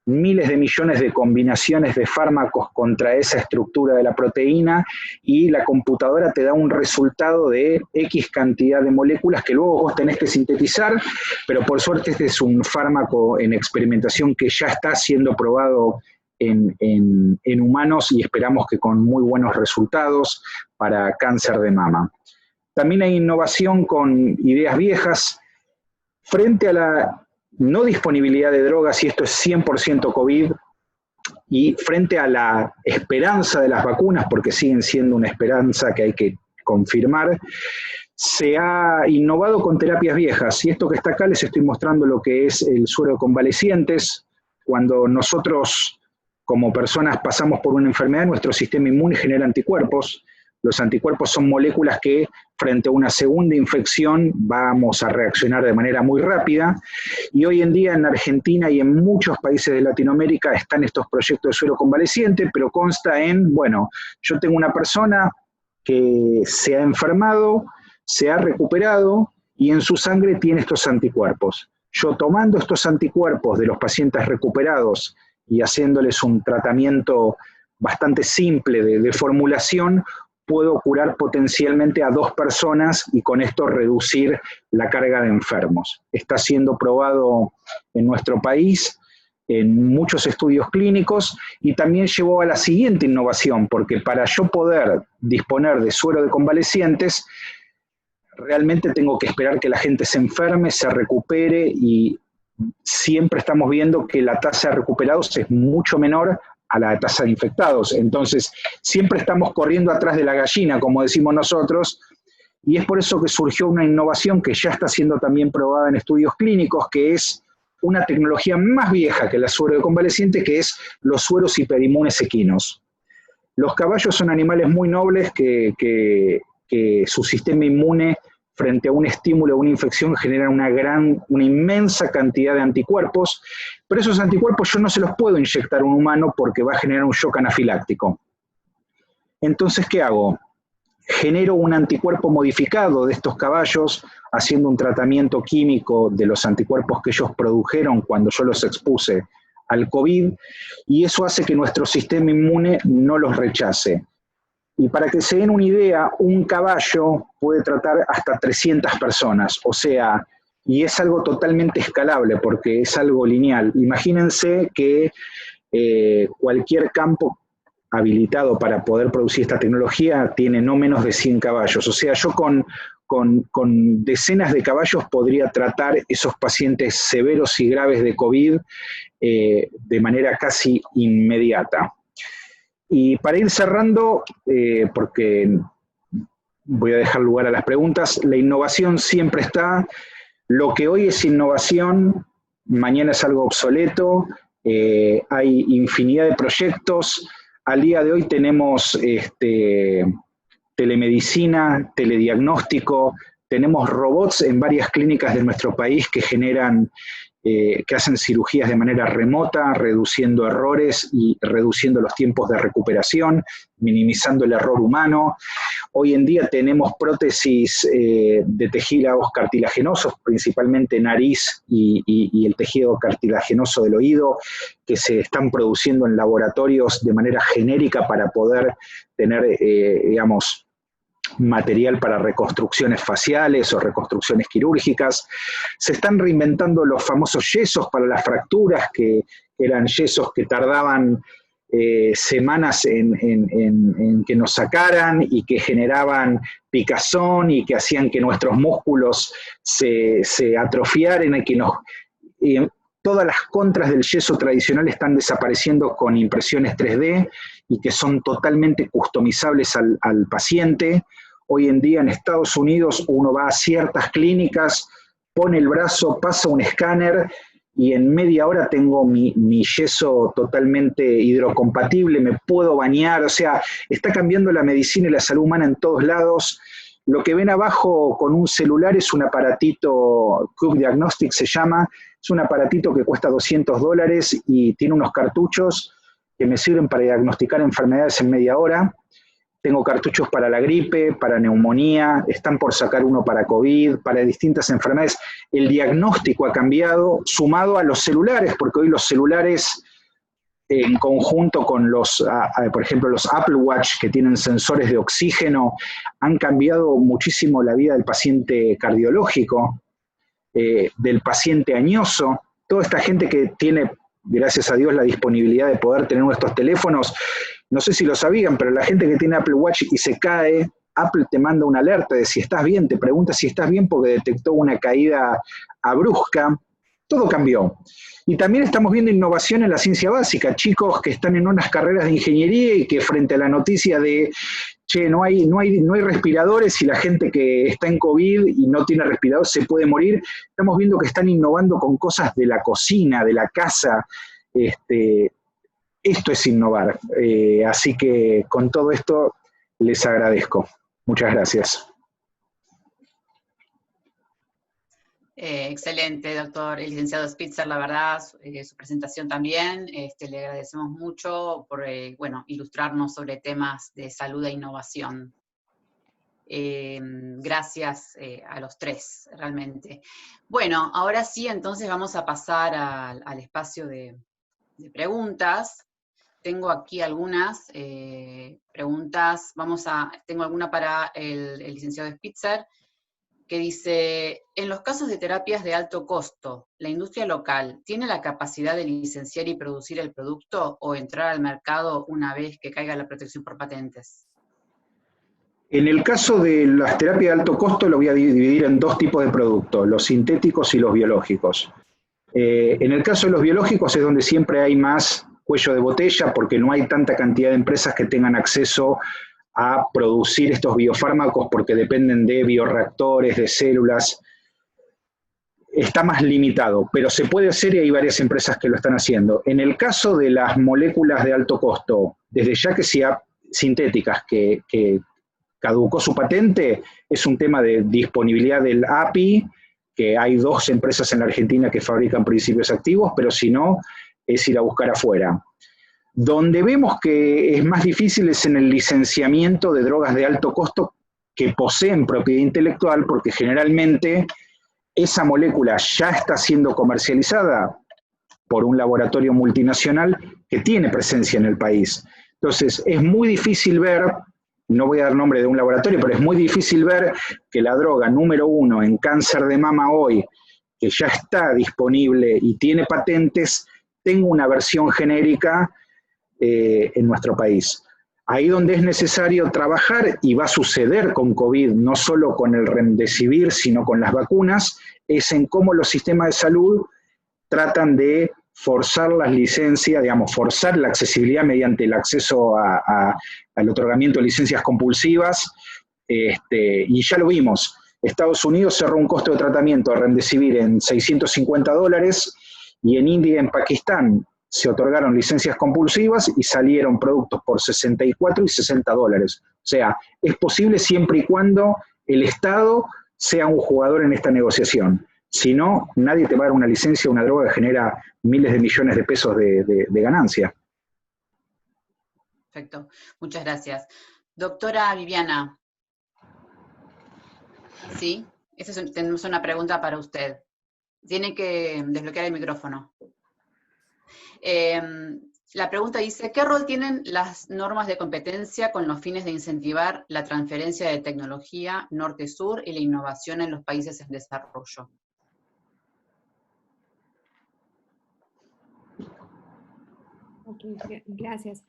miles de millones de combinaciones de fármacos contra esa estructura de la proteína y la computadora te da un resultado de X cantidad de moléculas que luego vos tenés que sintetizar, pero por suerte este es un fármaco en experimentación que ya está siendo probado en humanos y esperamos que con muy buenos resultados para cáncer de mama. También hay innovación con ideas viejas frente a la no disponibilidad de drogas, y esto es 100% COVID, y frente a la esperanza de las vacunas, porque siguen siendo una esperanza que hay que confirmar, se ha innovado con terapias viejas, y esto que está acá les estoy mostrando lo que es el suero de convalecientes. Cuando nosotros como personas pasamos por una enfermedad, nuestro sistema inmune genera anticuerpos. Los anticuerpos son moléculas que frente a una segunda infección vamos a reaccionar de manera muy rápida, y hoy en día en Argentina y en muchos países de Latinoamérica están estos proyectos de suero convaleciente, pero consta en, bueno, yo tengo una persona que se ha enfermado, se ha recuperado y en su sangre tiene estos anticuerpos. Yo tomando estos anticuerpos de los pacientes recuperados y haciéndoles un tratamiento bastante simple de formulación, puedo curar potencialmente a 2 personas y con esto reducir la carga de enfermos. Está siendo probado en nuestro país en muchos estudios clínicos y también llevó a la siguiente innovación, porque para yo poder disponer de suero de convalecientes, realmente tengo que esperar que la gente se enferme, se recupere, y siempre estamos viendo que la tasa de recuperados es mucho menor a la tasa de infectados. Entonces, siempre estamos corriendo atrás de la gallina, como decimos nosotros, y es por eso que surgió una innovación que ya está siendo también probada en estudios clínicos, que es una tecnología más vieja que la suero de convaleciente, que es los sueros hiperinmunes equinos. Los caballos son animales muy nobles que su sistema inmune frente a un estímulo o una infección generan una inmensa cantidad de anticuerpos, pero esos anticuerpos yo no se los puedo inyectar a un humano porque va a generar un shock anafiláctico. Entonces, ¿qué hago? Genero un anticuerpo modificado de estos caballos, haciendo un tratamiento químico de los anticuerpos que ellos produjeron cuando yo los expuse al COVID, y eso hace que nuestro sistema inmune no los rechace. Y para que se den una idea, un caballo puede tratar hasta 300 personas, o sea, y es algo totalmente escalable porque es algo lineal. Imagínense que cualquier campo habilitado para poder producir esta tecnología tiene no menos de 100 caballos, o sea, yo con decenas de caballos podría tratar esos pacientes severos y graves de COVID de manera casi inmediata. Y para ir cerrando, porque voy a dejar lugar a las preguntas, la innovación siempre está. Lo que hoy es innovación, mañana es algo obsoleto. Hay infinidad de proyectos. Al día de hoy tenemos telemedicina, telediagnóstico, tenemos robots en varias clínicas de nuestro país que hacen cirugías de manera remota, reduciendo errores y reduciendo los tiempos de recuperación, minimizando el error humano. Hoy en día tenemos prótesis de tejidos cartilaginosos, principalmente nariz y el tejido cartilaginoso del oído, que se están produciendo en laboratorios de manera genérica para poder tener, digamos, material para reconstrucciones faciales o reconstrucciones quirúrgicas. Se están reinventando los famosos yesos para las fracturas, que eran yesos que tardaban semanas en que nos sacaran y que generaban picazón y que hacían que nuestros músculos se atrofiaran y que todas las contras del yeso tradicional están desapareciendo con impresiones 3D y que son totalmente customizables al paciente. Hoy en día en Estados Unidos uno va a ciertas clínicas, pone el brazo, pasa un escáner y en media hora tengo mi yeso totalmente hidrocompatible, me puedo bañar, o sea, está cambiando la medicina y la salud humana en todos lados. Lo que ven abajo con un celular es un aparatito, Cube Diagnostic se llama, es un aparatito que cuesta $200 y tiene unos cartuchos que me sirven para diagnosticar enfermedades en media hora. Tengo cartuchos para la gripe, para neumonía, están por sacar uno para COVID, para distintas enfermedades. El diagnóstico ha cambiado, sumado a los celulares, porque hoy los celulares en conjunto con por ejemplo, los Apple Watch, que tienen sensores de oxígeno, han cambiado muchísimo la vida del paciente cardiológico, del paciente añoso. Toda esta gente que tiene, gracias a Dios, la disponibilidad de poder tener nuestros teléfonos, no sé si lo sabían, pero la gente que tiene Apple Watch y se cae, Apple te manda una alerta de si estás bien, te pregunta si estás bien porque detectó una caída brusca. Todo cambió. Y también estamos viendo innovación en la ciencia básica, chicos que están en unas carreras de ingeniería y que frente a la noticia de, che, no hay respiradores y la gente que está en COVID y no tiene respirador se puede morir, estamos viendo que están innovando con cosas de la cocina, de la casa. Esto es innovar. Así que con todo esto les agradezco. Muchas gracias. Excelente, doctor, el licenciado Spitzer, la verdad, su presentación también, le agradecemos mucho por, bueno, ilustrarnos sobre temas de salud e innovación. Gracias a los tres, realmente. Bueno, ahora sí, entonces vamos a pasar al espacio de preguntas. Tengo aquí algunas preguntas, tengo alguna para el licenciado Spitzer, que dice, en los casos de terapias de alto costo, ¿la industria local tiene la capacidad de licenciar y producir el producto o entrar al mercado una vez que caiga la protección por patentes? En el caso de las terapias de alto costo lo voy a dividir en dos tipos de productos, los sintéticos y los biológicos. En el caso de los biológicos es donde siempre hay más cuello de botella porque no hay tanta cantidad de empresas que tengan acceso a producir estos biofármacos porque dependen de bioreactores, de células. Está más limitado, pero se puede hacer y hay varias empresas que lo están haciendo. En el caso de las moléculas de alto costo, desde ya que sea sintéticas, que caducó su patente, es un tema de disponibilidad del API, que hay 2 empresas en la Argentina que fabrican principios activos, pero si no, es ir a buscar afuera. Donde vemos que es más difícil es en el licenciamiento de drogas de alto costo que poseen propiedad intelectual, porque generalmente esa molécula ya está siendo comercializada por un laboratorio multinacional que tiene presencia en el país. Entonces, es muy difícil ver, no voy a dar nombre de un laboratorio, pero es muy difícil ver que la droga número 1 en cáncer de mama hoy, que ya está disponible y tiene patentes, tenga una versión genérica en nuestro país. Ahí donde es necesario trabajar, y va a suceder con COVID, no solo con el Remdesivir, sino con las vacunas, es en cómo los sistemas de salud tratan de forzar las licencias, digamos, forzar la accesibilidad mediante el acceso al otorgamiento de licencias compulsivas, y ya lo vimos. Estados Unidos cerró un costo de tratamiento de Remdesivir en $650, y en India y en Pakistán se otorgaron licencias compulsivas y salieron productos por $64 y $60. O sea, es posible siempre y cuando el Estado sea un jugador en esta negociación. Si no, nadie te va a dar una licencia a una droga que genera miles de millones de pesos de ganancia. Perfecto, muchas gracias. Doctora Viviana. Sí, tenemos una pregunta para usted. Tiene que desbloquear el micrófono. La pregunta dice, ¿qué rol tienen las normas de competencia con los fines de incentivar la transferencia de tecnología norte-sur y la innovación en los países en desarrollo? Ok, gracias.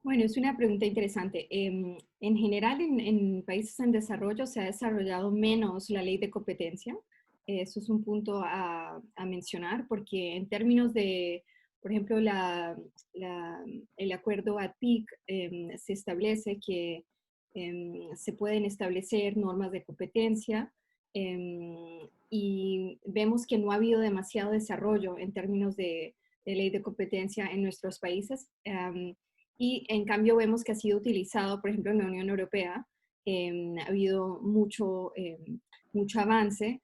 Bueno, es una pregunta interesante. En general, en países en desarrollo se ha desarrollado menos la ley de competencia. Eso es un punto a mencionar porque en términos de, por ejemplo, el acuerdo ATIC se establece que se pueden establecer normas de competencia y vemos que no ha habido demasiado desarrollo en términos de ley de competencia en nuestros países. Y en cambio vemos que ha sido utilizado, por ejemplo, en la Unión Europea. Ha habido mucho avance,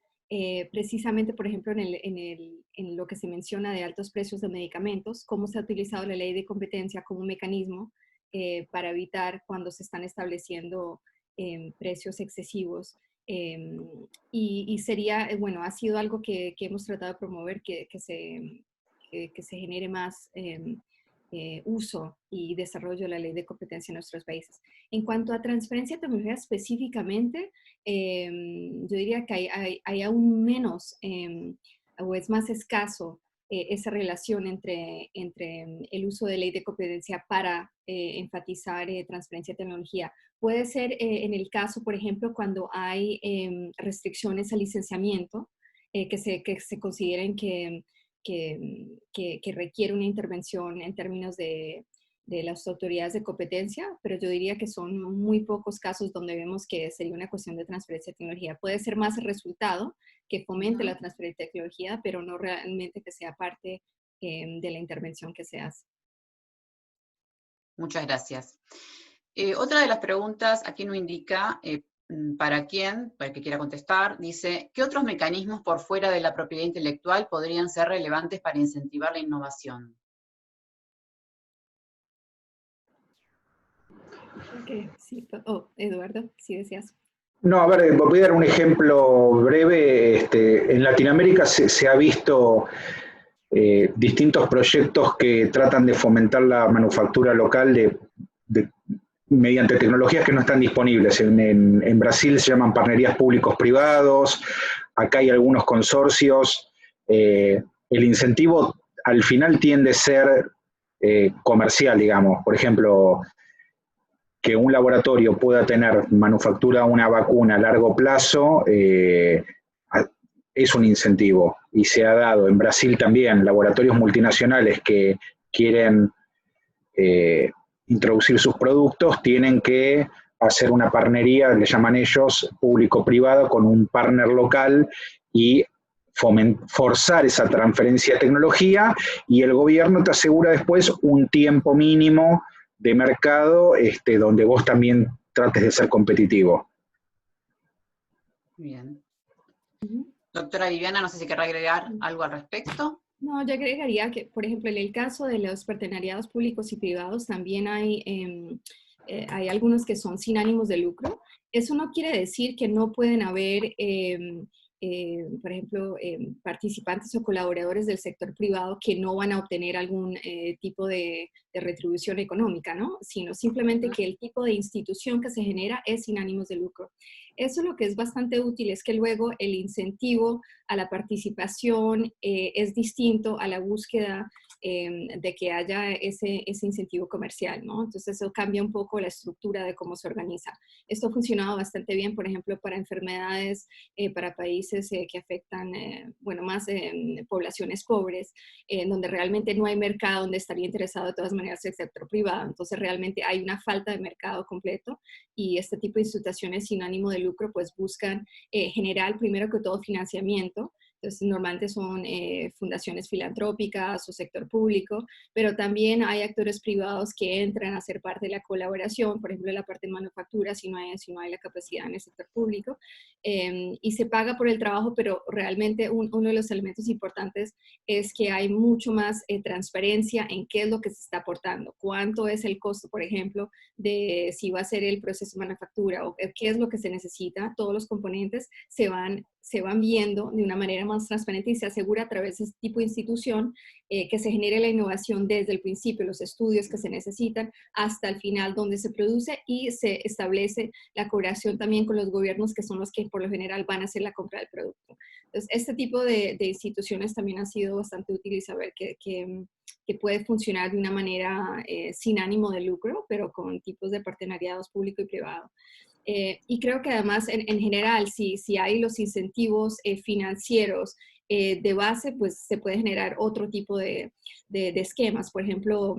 precisamente, por ejemplo, en lo que se menciona de altos precios de medicamentos, cómo se ha utilizado la ley de competencia como un mecanismo para evitar cuando se están estableciendo precios excesivos. Y sería, bueno, ha sido algo que hemos tratado de promover, que se genere más uso y desarrollo de la ley de competencia en nuestros países. En cuanto a transferencia de tecnología específicamente, yo diría que hay aún menos o es más escaso esa relación entre el uso de ley de competencia para enfatizar transferencia de tecnología. Puede ser en el caso, por ejemplo, cuando hay restricciones al licenciamiento que se consideren que requiere una intervención en términos de las autoridades de competencia, pero yo diría que son muy pocos casos donde vemos que sería una cuestión de transferencia de tecnología. Puede ser más el resultado que fomente la transferencia de tecnología, pero no realmente que sea parte de la intervención que se hace. Muchas gracias. Otra de las preguntas, aquí no indica para quién, para el que quiera contestar, dice, ¿qué otros mecanismos por fuera de la propiedad intelectual podrían ser relevantes para incentivar la innovación? Okay, sí. Eduardo, si deseas. No, a ver, voy a dar un ejemplo breve. En Latinoamérica se ha visto distintos proyectos que tratan de fomentar la manufactura local mediante tecnologías que no están disponibles. En Brasil se llaman partnerías públicos-privados, acá hay algunos consorcios. El incentivo al final tiende a ser comercial, digamos. Por ejemplo, que un laboratorio pueda tener manufactura una vacuna a largo plazo es un incentivo, y se ha dado en Brasil también laboratorios multinacionales que quieren introducir sus productos, tienen que hacer una partnería, le llaman ellos, público-privada, con un partner local y forzar esa transferencia de tecnología, y el gobierno te asegura después un tiempo mínimo de mercado donde vos también trates de ser competitivo. Bien. Doctora Viviana, no sé si querrá agregar algo al respecto. No, yo agregaría que, por ejemplo, en el caso de los partenariados públicos y privados, también hay algunos que son sin ánimos de lucro. Eso no quiere decir que no pueden haber, por ejemplo, participantes o colaboradores del sector privado que no van a obtener algún tipo de retribución económica, ¿no? Sino simplemente que el tipo de institución que se genera es sin ánimos de lucro. Eso lo que es bastante útil es que luego el incentivo a la participación es distinto a la búsqueda de que haya ese incentivo comercial, ¿no? Entonces eso cambia un poco la estructura de cómo se organiza. Esto ha funcionado bastante bien, por ejemplo, para enfermedades, para países que afectan, bueno, más poblaciones pobres, donde realmente no hay mercado, donde estaría interesado de todas maneras el sector privado. Entonces realmente hay una falta de mercado completo, y este tipo de instituciones sin ánimo de lucro pues buscan generar primero que todo financiamiento. Entonces, normalmente son fundaciones filantrópicas o sector público, pero también hay actores privados que entran a ser parte de la colaboración, por ejemplo, en la parte de manufactura, si no hay la capacidad en el sector público, y se paga por el trabajo, pero realmente uno de los elementos importantes es que hay mucho más transparencia en qué es lo que se está aportando, cuánto es el costo, por ejemplo, de si va a ser el proceso de manufactura o qué es lo que se necesita. Todos los componentes se van viendo de una manera más transparente, y se asegura a través de este tipo de institución que se genere la innovación desde el principio, los estudios que se necesitan, hasta el final donde se produce, y se establece la cooperación también con los gobiernos, que son los que por lo general van a hacer la compra del producto. Entonces, este tipo de instituciones también ha sido bastante útil, y saber que puede funcionar de una manera sin ánimo de lucro, pero con tipos de partenariados público y privado. Y creo que además, en general, si hay los incentivos financieros de base, pues se puede generar otro tipo de esquemas. Por ejemplo,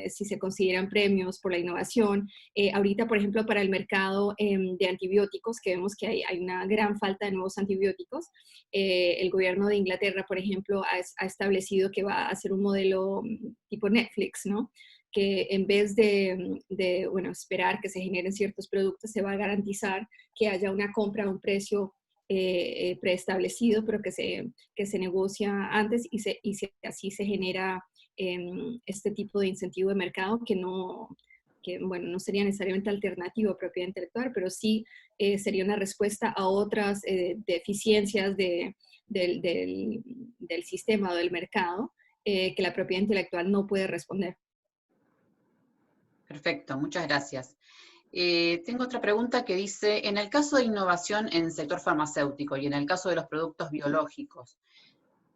si se consideran premios por la innovación. Ahorita, por ejemplo, para el mercado de antibióticos, que vemos que hay una gran falta de nuevos antibióticos, el gobierno de Inglaterra, por ejemplo, ha establecido que va a hacer un modelo tipo Netflix, ¿no? Que en vez de esperar que se generen ciertos productos, se va a garantizar que haya una compra a un precio preestablecido, pero que se negocia antes, y así se genera este tipo de incentivo de mercado que no sería necesariamente alternativo a propiedad intelectual, pero sí sería una respuesta a otras deficiencias del sistema o del mercado que la propiedad intelectual no puede responder. Perfecto, muchas gracias. Tengo otra pregunta que dice, en el caso de innovación en el sector farmacéutico y en el caso de los productos biológicos,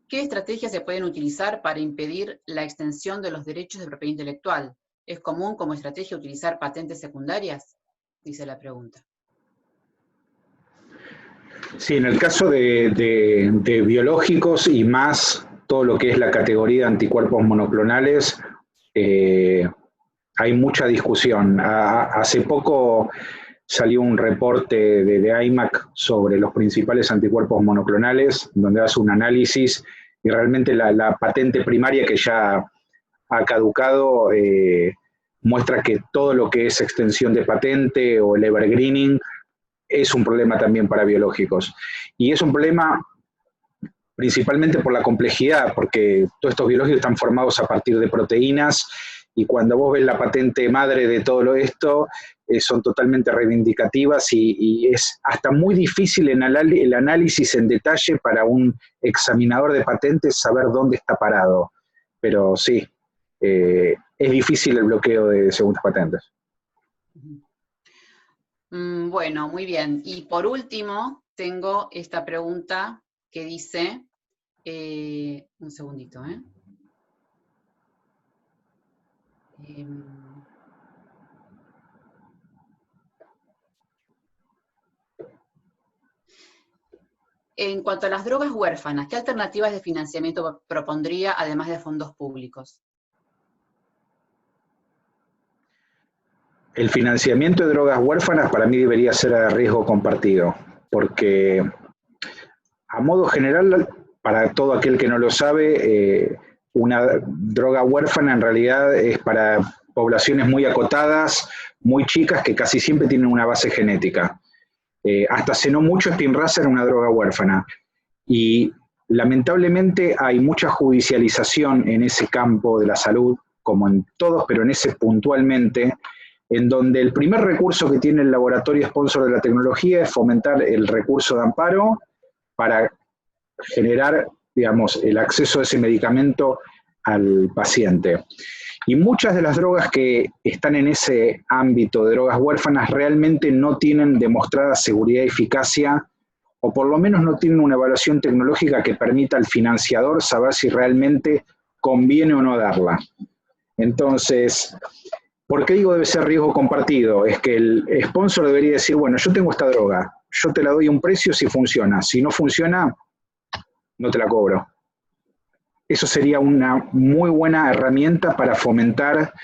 ¿qué estrategias se pueden utilizar para impedir la extensión de los derechos de propiedad intelectual? ¿Es común como estrategia utilizar patentes secundarias? Dice la pregunta. Sí, en el caso de biológicos y más todo lo que es la categoría de anticuerpos monoclonales, hay mucha discusión. Hace poco salió un reporte de IMAC sobre los principales anticuerpos monoclonales, donde hace un análisis y realmente la patente primaria que ya ha caducado muestra que todo lo que es extensión de patente o el evergreening es un problema también para biológicos. Y es un problema principalmente por la complejidad, porque todos estos biológicos están formados a partir de proteínas, y cuando vos ves la patente madre de todo esto, son totalmente reivindicativas y es hasta muy difícil en el análisis en detalle para un examinador de patentes saber dónde está parado. Pero sí, es difícil el bloqueo de segundas patentes. Bueno, muy bien. Y por último, tengo esta pregunta que dice, un segundito, en cuanto a las drogas huérfanas, ¿qué alternativas de financiamiento propondría además de fondos públicos? El financiamiento de drogas huérfanas para mí debería ser a riesgo compartido, porque a modo general, para todo aquel que no lo sabe, una droga huérfana en realidad es para poblaciones muy acotadas, muy chicas, que casi siempre tienen una base genética. Hasta hace no mucho Spinraza era una droga huérfana. Y lamentablemente hay mucha judicialización en ese campo de la salud, como en todos, pero en ese puntualmente, en donde el primer recurso que tiene el laboratorio sponsor de la tecnología es fomentar el recurso de amparo para generar, digamos, el acceso a ese medicamento al paciente. Y muchas de las drogas que están en ese ámbito de drogas huérfanas realmente no tienen demostrada seguridad y eficacia, o por lo menos no tienen una evaluación tecnológica que permita al financiador saber si realmente conviene o no darla. Entonces, ¿por qué digo debe ser riesgo compartido? Es que el sponsor debería decir, bueno, yo tengo esta droga, yo te la doy a un precio si funciona. Si no funciona, no te la cobro. Eso sería una muy buena herramienta para fomentar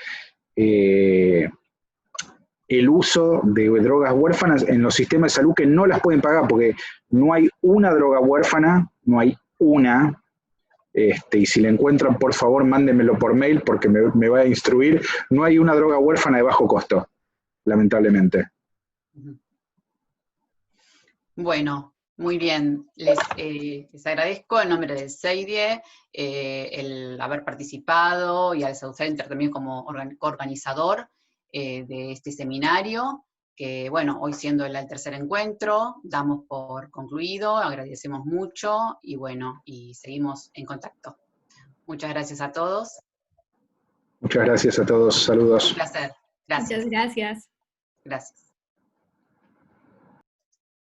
el uso de drogas huérfanas en los sistemas de salud que no las pueden pagar, porque no hay una droga huérfana, no hay una. Y si la encuentran, por favor, mándenmelo por mail porque me va a instruir. No hay una droga huérfana de bajo costo, lamentablemente. Bueno, muy bien. Les agradezco en nombre del CEIDIE el haber participado y al South Center también como organizador de este seminario, que bueno, hoy siendo el tercer encuentro, damos por concluido, agradecemos mucho y bueno, y seguimos en contacto. Muchas gracias a todos. Muchas gracias a todos, saludos. Un placer. Gracias. Muchas gracias. Gracias.